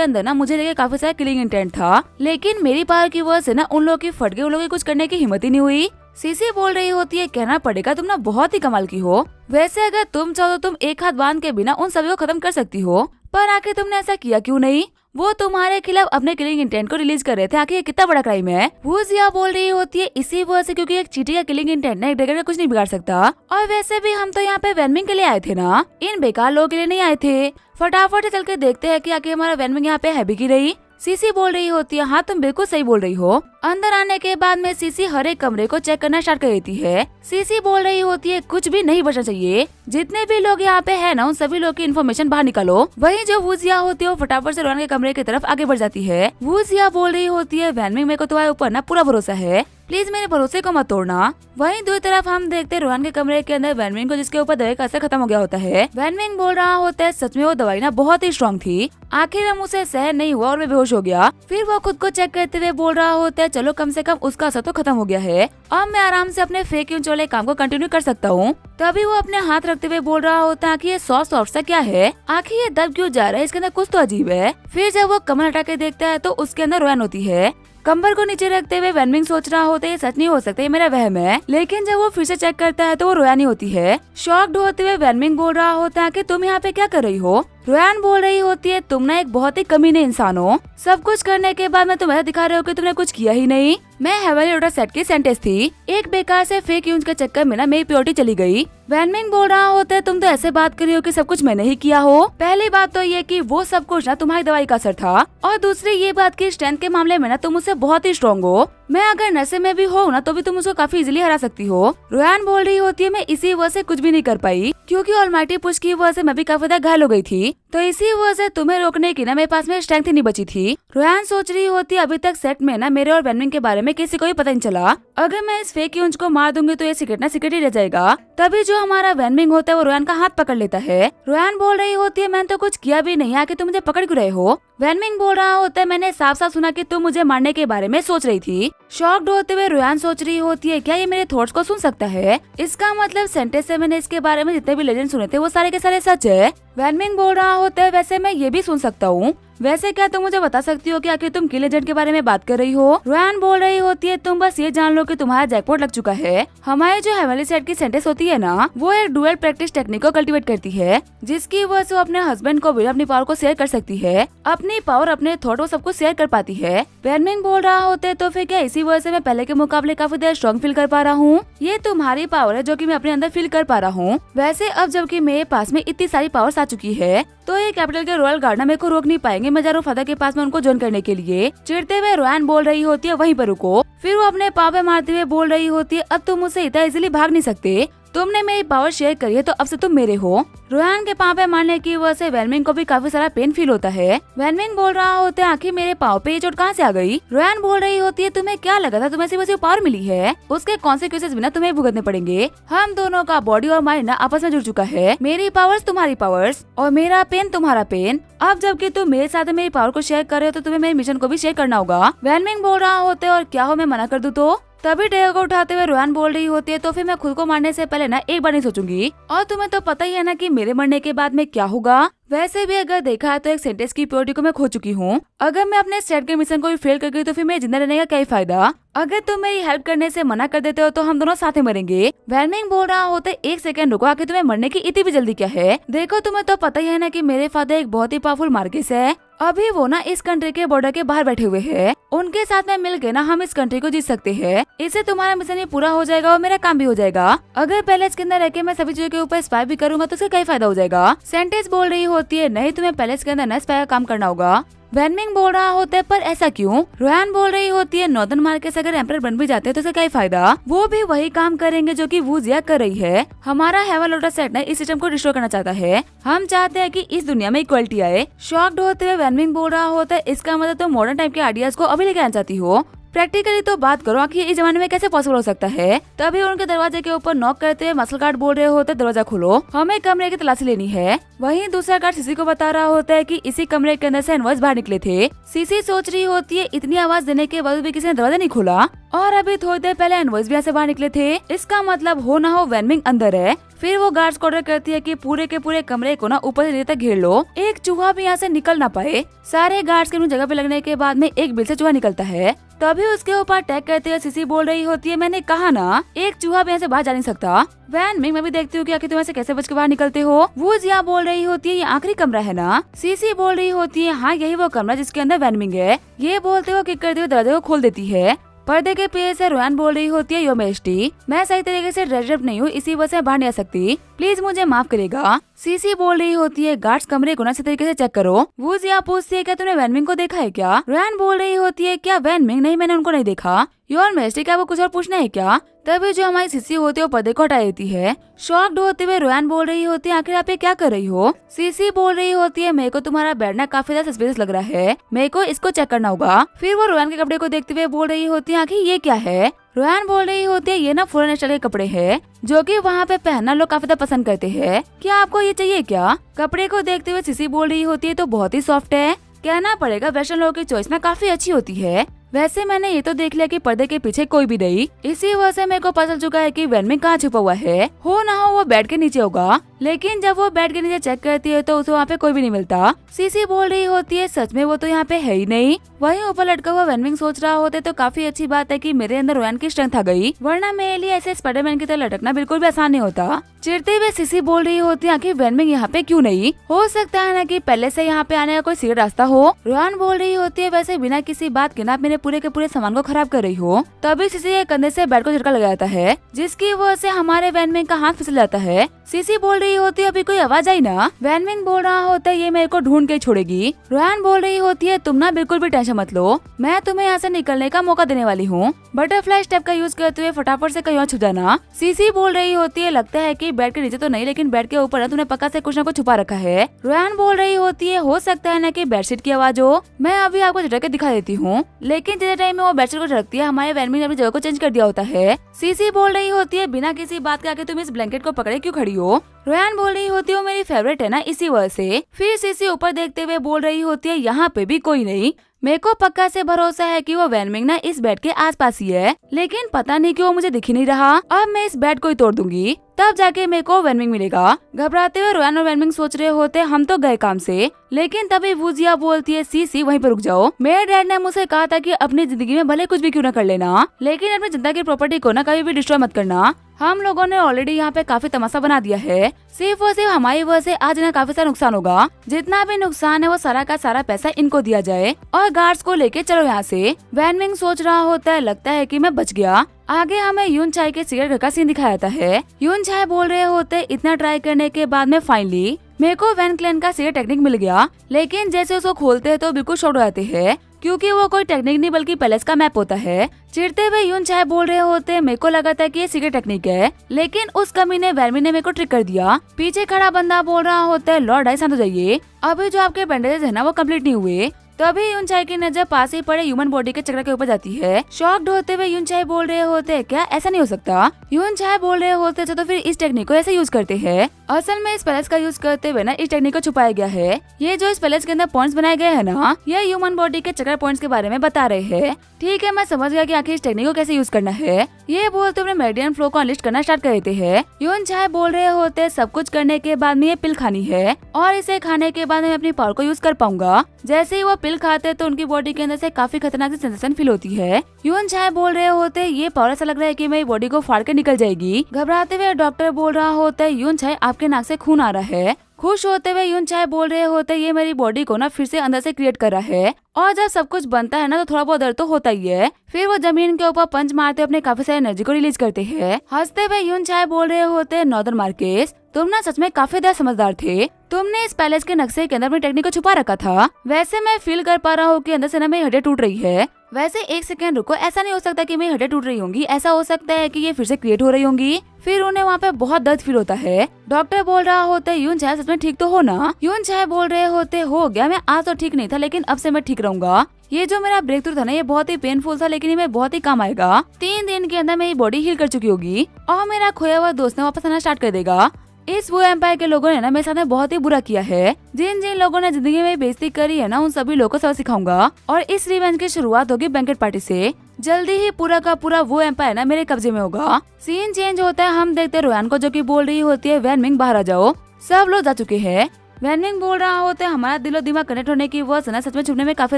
अंदर ना मुझे लगे काफी सारा किलिंग इंटेंट था, लेकिन मेरी पावर की वजह से ना उन लोगों की फट गई, उन लोगों की कुछ करने की हिम्मत ही नहीं हुई। सीसी बोल रही होती है, कहना पड़ेगा तुम ना बहुत ही कमाल की हो, वैसे अगर तुम चाहो तो तुम एक हाथ बांध के बिना उन सभी को खत्म कर सकती हो, पर आखिर तुमने ऐसा किया क्यों नहीं? वो तुम्हारे खिलाफ अपने किलिंग इंटेंट को रिलीज कर रहे थे, आखिर ये कितना बड़ा क्राइम है। वूजिया बोल रही होती है, इसी वजह से, क्योंकि एक चींटी का किलिंग इंटेंट ना एक ड्रैगन का कुछ नहीं बिगाड़ सकता, और वैसे भी हम तो यहाँ पे वैनमिंग के लिए आए थे ना, इन बेकार लोगों के लिए नहीं आए थे। फटाफट चल के देखते हैं कि आखिर हमारा वैनमिंग यहाँ पे है भी की रही। सीसी बोल रही होती है, हाँ तुम बिल्कुल सही बोल रही हो। अंदर आने के बाद में सीसी हर एक कमरे को चेक करना स्टार्ट कर देती है। सीसी बोल रही होती है, कुछ भी नहीं बचना चाहिए, जितने भी लोग यहाँ पे है ना उन सभी लोग की इन्फॉर्मेशन बाहर निकालो। वहीं जो वूजिया होती है वो फटाफट से रोहन के कमरे की तरफ आगे बढ़ जाती है। वूजिया बोल रही होती है, वैनमिंग मेरे को तुम्हारे ऊपर ना पूरा भरोसा है, प्लीज मेरे भरोसे को मत तोड़ना। वहीं दूसरी तरफ हम देखते हैं रोहन के कमरे के अंदर वैनमिंग को, जिसके ऊपर दवाई का असर खत्म हो गया होता है। वैनमिंग बोल रहा होता है, सच में वो दवाई ना बहुत ही स्ट्रॉन्ग थी, आखिर हम उसे सहन नहीं हुआ और मैं बेहोश हो गया। फिर वो खुद को चेक करते हुए बोल रहा होता है, चलो कम से कम उसका असर तो खत्म हो गया है, अब मैं आराम से अपने फेक यूज वाले काम को कंटिन्यू कर सकता हूँ। तभी वो अपने हाथ रखते हुए बोल रहा होता है कि ये सॉफ्ट सा क्या है, आखिर ये दब क्यों जा रहा है, इसके अंदर कुछ तो अजीब है। फिर जब वो कमर हटा के देखता है तो उसके अंदर रोहन होती है। कंबर को नीचे रखते हुए वैनमिंग सोच रहा होता है, ये सच नहीं हो सकता, ये मेरा वहम है। लेकिन जब वो फिर से चेक करता है तो वो रोयान ही होती है। शॉक्ड होते हुए वैनमिंग बोल रहा होता है कि तुम यहाँ पे क्या कर रही हो? रोयान बोल रही होती है, तुम ना एक बहुत ही कमीने इंसान हो, सब कुछ करने के बाद में तुम ऐसा दिखा रहे हो कि तुमने कुछ किया ही नहीं। मैं हेवनली लोटस सेट की सेंटेंस थी, एक बेकार से फेक यूज के चक्कर में ना मेरी प्योरिटी चली गई। वैनमिंग बोल रहा होता है, तुम तो ऐसे बात कर रही हो कि सब कुछ मैंने ही किया हो। पहली बात तो ये कि वो सब कुछ ना तुम्हारी दवाई का असर था, और दूसरी ये बात की स्ट्रेंथ के मामले में ना तुम मुझसे बहुत ही स्ट्रॉन्ग हो, मैं अगर नशे में भी हो ना तो भी तुम उसको काफी इजीली हरा सकती हो। रोयान बोल रही होती है, मैं इसी वजह से कुछ भी नहीं कर पाई, क्योंकि ऑलमाइटी पुश की वजह से मैं भी काफी ज्यादा घायल हो गई थी, तो इसी वजह से तुम्हें रोकने की ना मेरे पास में स्ट्रेंथ ही नहीं बची थी। रोयान सोच रही होती है, अभी तक सेट में ना मेरे और वैनमिंग के बारे में किसी को भी पता नहीं चला, अगर मैं इस फेक यूज को मार दूंगी तो ये सीक्रेट ना सीक्रेट ही रह जाएगा। तभी जो हमारा वैनमिंग होता है वो रोयान का हाथ पकड़ लेता है। रोयान बोल रही होती है, मैंने तो कुछ किया भी नहीं, आके तुम मुझे पकड़ क्यों रहे हो? वैनमिंग बोल रहा होता है, मैंने साफ साफ सुना कि तुम मुझे मारने के बारे में सोच रही थी। शॉक्ड होते हुए रोयान सोच रही होती है, क्या ये मेरे थॉट्स को सुन सकता है? इसका मतलब सेंटेंस से मैंने इसके बारे में जितने भी लेजेंड सुने थे वो सारे के सारे सच है। वैनमिंग बोल रहा होता है, वैसे मैं ये भी सुन सकता हूँ, वैसे क्या तुम मुझे बता सकती हो कि आखिर तुम किल एजेंट के बारे में बात कर रही हो? रोयान बोल रही होती है, तुम बस ये जान लो कि तुम्हारा जैकपॉट लग चुका है। हमारी जो हेवनली सेट की सेंटेंस होती है ना, वो एक डुअल प्रैक्टिस टेक्निक को कल्टीवेट करती है, जिसकी वजह से वो अपने हस्बैंड को भी अपनी पावर को शेयर कर सकती है, अपनी पावर अपने थॉट वो सबको शेयर कर पाती है। वैनमिंग बोल रहा होते है, तो फिर क्या इसी वजह से मैं पहले के मुकाबले काफी देर स्ट्रॉन्ग फील कर पा रहा हूँ? ये तुम्हारी पावर है जो कि मैं अपने अंदर फील कर पा रहा हूँ। वैसे अब जबकि मेरे पास में इतनी सारी पावर्स आ चुकी है तो ये कैपिटल के रॉयल गार्ड मेरे को रोक नहीं पाएंगे, मैं जा रहा हूँ फादर के पास में उनको ज्वाइन करने के लिए। चिढ़ते हुए रोयान बोल रही होती है, वहीं पर रुको। फिर वो अपने पाँव पे मारते हुए बोल रही होती है, अब तुम मुझसे इतना इजीली भाग नहीं सकते, तुमने मेरी पावर शेयर करी है तो अब से तुम मेरे हो। रोयान के पाँव पे मारने की वजह से वैनमिंग को भी काफी सारा पेन फील होता है। वैनमिंग बोल रहा होता है आखिर मेरे पाँव पे ये चोट कहाँ से आ गई। रोयान बोल रही होती है तुम्हें क्या लगा था तुम्हें सिर्फ पावर मिली है, उसके कॉन्सिक्वेंसेस बिना तुम्हें भुगतने पड़ेंगे। हम दोनों का बॉडी और माइंड ना आपस में जुड़ चुका है, मेरी पावर्स तुम्हारी पावर्स और मेरा पेन तुम्हारा पेन। अब जबकि तुम मेरे साथ मेरी पावर को शेयर कर रहे हो तो तुम्हें मेरे मिशन को भी शेयर करना होगा। वैनमिंग बोल रहा होता है और क्या हो मैं मना कर दूं तो। तभी डेगो को उठाते हुए रोयान बोल रही होती है तो फिर मैं खुद को मारने से पहले ना एक बार नहीं सोचूंगी, और तुम्हें तो पता ही है ना कि मेरे मरने के बाद में क्या होगा। वैसे भी अगर देखा है तो एक सेंटेंस की प्योरिटी को मैं खो चुकी हूँ। अगर मैं अपने सेट के मिशन को भी फेल कर गई तो फिर मेरे जिंदा रहने का क्या ही फायदा। अगर तुम मेरी हेल्प करने से मना कर देते हो तो हम दोनों साथ में मरेंगे। वैनमिंग बोल रहा होता है एक सेकंड रुको, आखिर तुम्हें मरने की इतनी भी जल्दी क्या है। देखो तुम्हें तो पता ही है ना कि मेरे फादर एक बहुत ही पावरफुल मार्केस है। अभी वो ना इस कंट्री के बॉर्डर के बाहर बैठे हुए हैं। उनके साथ में मिलकर ना हम इस कंट्री को जीत सकते हैं। इससे तुम्हारा मिशन भी पूरा हो जाएगा और मेरा काम भी हो जाएगा। अगर पैलेस के अंदर रह के मैं सभी चीजों के ऊपर स्पाई भी करूंगा तो उसका क्या फायदा हो जाएगा। सेंटेंस बोल रही होती है नहीं तुम्हें पैलेस के अंदर न स्पाई का काम करना होगा। वैनमिंग बोल रहा होता है पर ऐसा क्यों। रोयान बोल रही होती है नॉर्दर्न मार्केस अगर एम्परर बन भी जाते हैं तो उसका क्या फायदा, वो भी वही काम करेंगे जो कि वू जिया कर रही है। हमारा हेवन लोटस सेट ना इस सिस्टम को डिस्ट्रॉय करना चाहता है। हम चाहते हैं कि इस दुनिया में इक्वलिटी आए। शॉक्ड होते हुए वैनमिंग बोल रहा होता है इसका मतलब तो मॉडर्न टाइप के आइडियाज को अभी लेके आना चाहती हो। प्रैक्टिकली तो बात करो आखिर इस जमाने में कैसे पॉसिबल हो सकता है। तभी उनके दरवाजे के ऊपर नॉक करते हुए मसल गार्ड बोल रहे होते दरवाजा खोलो, हमें कमरे की तलाशी लेनी है। वहीं दूसरा गार्ड सीसी को बता रहा होता है कि इसी कमरे के अंदर से एनवर्स बाहर निकले थे। सीसी सोच रही होती है इतनी आवाज देने के बाद भी किसी ने दरवाजा नहीं खोला और अभी थोड़ी देर पहले एनवर्स भी यहाँ से बाहर निकले थे। इसका मतलब हो ना हो वैनमिंग अंदर है। फिर वो गार्ड्स को ऑर्डर करती है कि पूरे के पूरे कमरे को ना ऊपर से नीचे तक घेर लो, एक चूहा भी यहाँ से निकल ना पाए। सारे गार्ड्स के जगह पे लगने के बाद में एक बिल से चूहा निकलता है। तभी उसके ऊपर अटैक करते हुए सीसी बोल रही होती है मैंने कहा ना एक चूहा भी यहाँ से बाहर जा नहीं सकता। वैनमिंग मैं भी देखती हूँ कि आखिर तुम ऐसे कैसे बच के बाहर निकलते हो। वो जिया बोल रही होती है ये आखिरी कमरा है ना। सीसी बोल रही होती है हाँ यही वो कमरा जिसके अंदर वैनमिंग है। ये बोलते हुए किक करते हुए दरवाजे को खोल देती है। पर्दे के पीछे से रोयान बोल रही होती है योर मेजेस्टी मैं सही तरीके से ड्रेस्ड अप नहीं हूँ, इसी वजह से बाहर नहीं आ सकती, प्लीज मुझे माफ करेगा। सीसी बोल रही होती है गार्ड्स कमरे को ना सही तरीके से चेक करो। वो जिया पूछती है क्या तुमने वैनमिंग को देखा है क्या। रोयान बोल रही होती है क्या वैनमिंग, नहीं मैंने उनको नहीं देखा। योर मेजेस्टी क्या वो कुछ और पूछना है क्या। तभी जो हमारी सीसी होती है वो पर्दे को हटा देती है। शॉक्ड होते हुए रोयान बोल रही होती है आखिर आप ये क्या कर रही हो। सीसी बोल रही होती है मेरे को तुम्हारा बेड ना काफी ज्यादा सस्पिशियस लग रहा है, मेरे को इसको चेक करना होगा। फिर वो रोयान के कपड़े को देखते हुए बोल रही होती है आखिर ये क्या है। रोयान बोल रही होती है ये ना फॉरेन स्टाइल के कपड़े हैं जो कि वहाँ पे पहनना लोग काफी ज्यादा पसंद करते हैं, क्या आपको ये चाहिए क्या। कपड़े को देखते हुए सीसी बोल रही होती है तो बहुत ही सॉफ्ट है, कहना पड़ेगा वेस्टर्न लोगों की चॉइस ना काफी अच्छी होती है। वैसे मैंने ये तो देख लिया कि पर्दे के पीछे कोई भी नहीं, इसी वजह से मेरे को पता चल चुका है कि वैनमिंग कहाँ छुपा हुआ है। हो ना हो वो बेड के नीचे होगा, लेकिन जब वो बेड के नीचे चेक करती है तो उसे वहाँ पे कोई भी नहीं मिलता। सीसी बोल रही होती है सच में वो तो यहाँ पे है ही नहीं। वहीं ऊपर लटका हुआ वैनमिंग सोच रहा होते तो काफी अच्छी बात है कि मेरे अंदर रोयान की स्ट्रेंथ आ गई, वरना मेरे लिए ऐसे स्पाइडरमैन की तरह लटकना बिल्कुल भी आसान नहीं होता। चिढ़ते हुए सीसी बोल रही होती है आखिर वैनमिंग यहाँ पे क्यों नहीं, हो सकता है ना कि पहले से यहाँ पे आने का कोई सीधा रास्ता हो। रोयान बोल रही होती है वैसे बिना किसी बात के ना मेरे पूरे के पूरे सामान को खराब कर रही हो। तभी सीसी के कंधे से बेड को झटका लगा जाता है जिसकी वजह से हमारे वैनमिंग का हाथ फिसल जाता है। सीसी बोल रही होती है अभी कोई आवाज आई ना। वैनमिंग बोल रहा होता है ये मेरे को ढूंढ के छोड़ेगी। रोयान बोल रही होती है तुम ना बिल्कुल भी टेंशन मत लो, मैं तुम्हें यहाँ से निकलने का मौका देने वाली हूँ। बटरफ्लाई स्टेप का यूज करते हुए फटाफट से कहीं और छुप जाना। सीसी बोल रही होती है लगता है कि बेड के नीचे तो नहीं लेकिन बेड के ऊपर ना तुमने पक्का से कुछ ना कुछ छुपा रखा है। रोयान बोल रही होती है हो सकता है ना कि बेडशीट की आवाज हो, मैं अभी आपको झटक के दिखा देती हूँ। लेकिन जितने टाइम में वो बेडशीट को झटकती है हमारे वैनमिंग ने अपनी जगह को चेंज कर दिया होता है। सीसी बोल रही होती है बिना किसी बात के आके तुम इस ब्लैंकेट को पकड़े क्यों खड़ी हो। रोयान बोल रही होती है वो मेरी फेवरेट है ना इसी वजह से। फिर सीसी ऊपर देखते हुए बोल रही होती है यहाँ पे भी कोई नहीं, मेरे को पक्का से भरोसा है कि वो वैनमिंग ना इस बेड के आसपास ही है, लेकिन पता नहीं क्यों मुझे दिख ही नहीं रहा। अब मैं इस बेड को ही तोड़ दूंगी तब जाके मेरे को वैनमिंग मिलेगा। घबराते हुए रोयान और वैनमिंग सोच रहे होते हम तो गए काम से, लेकिन तभी वूजिया बोलती है सीसी वहीं पर रुक जाओ, मेरे डैड ने मुझसे कहा था कि अपनी जिंदगी में भले कुछ भी क्यों न कर लेना, लेकिन अपनी जनता की प्रॉपर्टी को ना कभी भी डिस्ट्रॉय मत करना। हम लोगों ने ऑलरेडी यहाँ पे काफी तमाशा बना दिया है, सिर्फ और सिर्फ हमारी वजह से आज इन्हें काफी सारा नुकसान होगा। जितना भी नुकसान है वो सारा का सारा पैसा इनको दिया जाए और गार्ड्स को लेके चलो यहाँ से। वैनमिंग सोच रहा होता है लगता है कि मैं बच गया। आगे हमें यून चाय के सिगरेट घर का सीन दिखाया जाता है। यून चाय बोल रहे होते इतना ट्राई करने के बाद में फाइनली मेरे को वैन क्लेन का सिगरेट टेक्निक मिल गया, लेकिन जैसे उसको खोलते हैं तो बिल्कुल शॉर्ट हो जाते हैं। क्योंकि वो कोई टेक्निक नहीं बल्कि पैलेस का मैप होता है। चिढ़ते हुए यून चाय बोल रहे होते, मेरे को लगा था कि ये सीक्रेट टेक्निक है, लेकिन उस कमी ने वैनविंग ने मेरे को ट्रिक कर दिया। पीछे खड़ा बंदा बोल रहा होता है, लॉर्ड आई शांत हो जाइए, अभी जो आपके बैंडेजेस है ना वो कम्प्लीट नहीं हुए। तभी यून चाय की नजर पास ही पड़े ह्यूमन बॉडी के चक्र के ऊपर जाती है। शॉक्ड होते हुए यून चाय बोल रहे होते, क्या ऐसा नहीं हो सकता? यून चाय बोल रहे होते, तो फिर इस टेक्निक को ऐसे यूज करते हैं। असल में इस पैलेस का यूज करते हुए ना इस टेक्निक को छुपाया गया है। ये जो इस पैलेस के अंदर पॉइंट्स बनाए गए हैं ना, ये ह्यूमन बॉडी के चक्र पॉइंट्स के बारे में बता रहे हैं। ठीक है, मैं समझ गया कि आखिर इस टेक्निक को कैसे यूज करना है। ये बोलते हुए मेरिडियन फ्लो को अनलिस्ट करना स्टार्ट कर देते हैं। यून चाय बोल रहे होते, सब कुछ करने के बाद में ये पिल खानी है और इसे खाने के बाद मैं अपनी पावर को यूज कर पाऊंगा। जैसे ही वो पिल खाते तो उनकी बॉडी के अंदर से काफी खतरनाक सी सेंसेशन फील होती है। यून चाय बोल रहे होते, ये पावर ऐसा लग रहा है कि मेरी बॉडी को फाड़ के निकल जाएगी। घबराते हुए डॉक्टर बोल रहा होता है, यून चाय आपके नाक से खून आ रहा है। खुश होते हुए यून चाय बोल रहे होते, ये मेरी बॉडी को ना फिर से अंदर से क्रिएट कर रहा है और जब सब कुछ बनता है ना तो थोड़ा बहुत दर्द तो होता ही है। फिर वो जमीन के ऊपर पंच मारते अपने काफी सारी एनर्जी को रिलीज करते हैं। हंसते हुए यून चाय बोल रहे होते, नॉर्दर्न मार्केस तुम ना सच में काफी ज्यादा समझदार थे। तुमने इस पैलेस के नक्शे के अंदर अपनी टेक्निक को छुपा रखा था। वैसे मैं फील कर पा रहा हूँ कि अंदर से ना मेरी हड्डियां टूट रही है। वैसे एक सेकंड रुको, ऐसा नहीं हो सकता कि मेरी हड्डियां टूट रही होंगी, ऐसा हो सकता है कि ये फिर से क्रिएट हो रही होंगी। फिर उन्हें वहाँ पे बहुत दर्द फील होता है। डॉक्टर बोल रहा होता है, यून चाय सच में ठीक तो हो ना? यून चाय बोल रहे होते, हो गया, मैं आज तो ठीक नहीं था लेकिन अब से मैं ठीक रहूंगा। ये जो मेरा ब्रेक थ्रू था ना ये बहुत ही पेनफुल था, लेकिन ये मैं बहुत ही काम आएगा। 3 दिन के अंदर मेरी बॉडी हील कर चुकी होगी और मेरा खोया हुआ दोस्त ने वापस आना स्टार्ट कर देगा। इस वो एम्पायर के लोगों ने ना मेरे साथ में बहुत ही बुरा किया है। जिन जिन लोगों ने जिंदगी में बेइज्जती करी है ना उन सभी लोगों को सबक सिखाऊंगा और इस रिवेंज की शुरुआत होगी बैंकेट पार्टी से। जल्दी ही पूरा का पूरा वो एम्पायर ना मेरे कब्जे में होगा। सीन चेंज होता है, हम देखते हैं रोयान को जो कि बोल रही होती है, वैनमिंग बाहर आ जाओ। सब लोग जा चुके हैं। वैनमिंग बोल रहा होता है, हमारा दिलो दिमाग कनेक्ट होने की वजह से ना सच में छुपने में काफी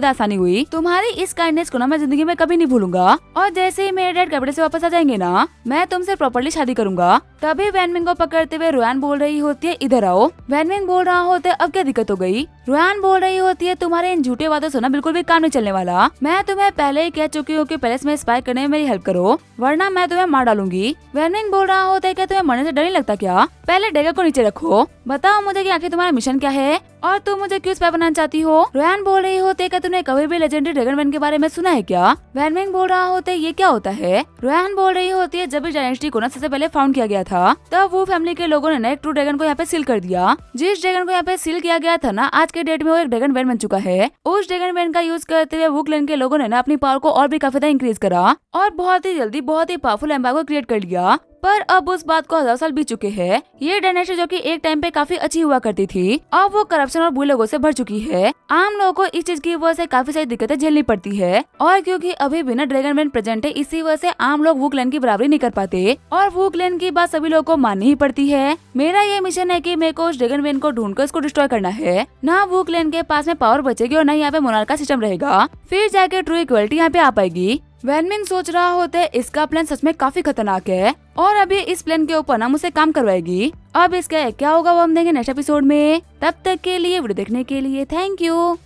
आसानी हुई। तुम्हारी इस काइंडनेस को ना मैं जिंदगी में कभी नहीं भूलूंगा और जैसे ही मेरे डैड कपड़े से वापस आ जाएंगे ना मैं तुमसे प्रॉपर्ली शादी करूंगा। तभी वैनमिंग को पकड़ते हुए रोयान बोल रही होती है, इधर आओ। वैनमिंग बोल रहा होता है, अब क्या दिक्कत हो गई? रोयान बोल रही होती है, तुम्हारे इन झूठे वादों से ना बिल्कुल भी काम नहीं चलने वाला। मैं तुम्हें पहले ही कह चुकी हूँ कि पैलेस में स्पाई करने में मेरी हेल्प करो वरना मैं तुम्हें मार डालूंगी। वैनमिंग बोल रहा होता है, क्या तुम्हें मरने से डर नहीं लगता क्या? पहले डेगर को नीचे रखो, बताओ मुझे कि आखिर तुम्हारा मिशन क्या है और तुम मुझे क्यों स्पाई बनाना चाहती हो? रोयान बोल रही होते है, क्या तुमने कभी भी लेजेंडरी ड्रैगन के बारे में सुना है क्या? वैनमिंग बोल रहा होता है, ये क्या होता है? रोयान बोल रही होती है, जब इस डायनेस्टी को ना सबसे पहले फाउंड किया गया था तब वो फैमिली के लोगों ने एक ट्रू ड्रैगन को यहाँ पे सील कर दिया। जिस ड्रैगन को यहाँ पे सील किया गया था ना आज के डेट में वो एक ड्रैगन वैन बन चुका है। उस ड्रैगन वैन का यूज करते हुए वुकलैंड के लोगों ने ना अपनी पावर को और भी काफी इंक्रीज करा और बहुत ही जल्दी बहुत ही पावरफुल एम्पायर को क्रिएट कर लिया। पर अब उस बात को 1000 साल बीत चुके हैं। ये डायनेस्टी जो कि एक टाइम पे काफी अच्छी हुआ करती थी अब वो करप्शन और बुरे लोगों से भर चुकी है। आम लोगों को इस चीज की वजह से काफी सारी दिक्कतें झेलनी पड़ती है और क्योंकि अभी भी ना ड्रैगन वैन प्रेजेंट है इसी वजह से आम लोग वुकलैंड की बराबरी नहीं कर पाते और वुकलैंड की बात सभी लोगों को माननी ही पड़ती है। मेरा ये मिशन है कि मेरे को उस ड्रैगन वैन को ढूंढकर इसको डिस्ट्रॉय करना है। ना वुकलैंड के पास में पावर बचेगी और ना यहाँ पे मोनार्क का सिस्टम रहेगा, फिर जाके ट्रू इक्वलिटी यहाँ पे आ पाएगी। वैनमिंग सोच रहा होता है, इसका प्लान सच में काफी खतरनाक है और अभी इस प्लान के ऊपर ना मुझसे काम करवाएगी। अब इसका क्या होगा वो हम देंगे नेक्स्ट एपिसोड में। तब तक के लिए वीडियो देखने के लिए थैंक यू।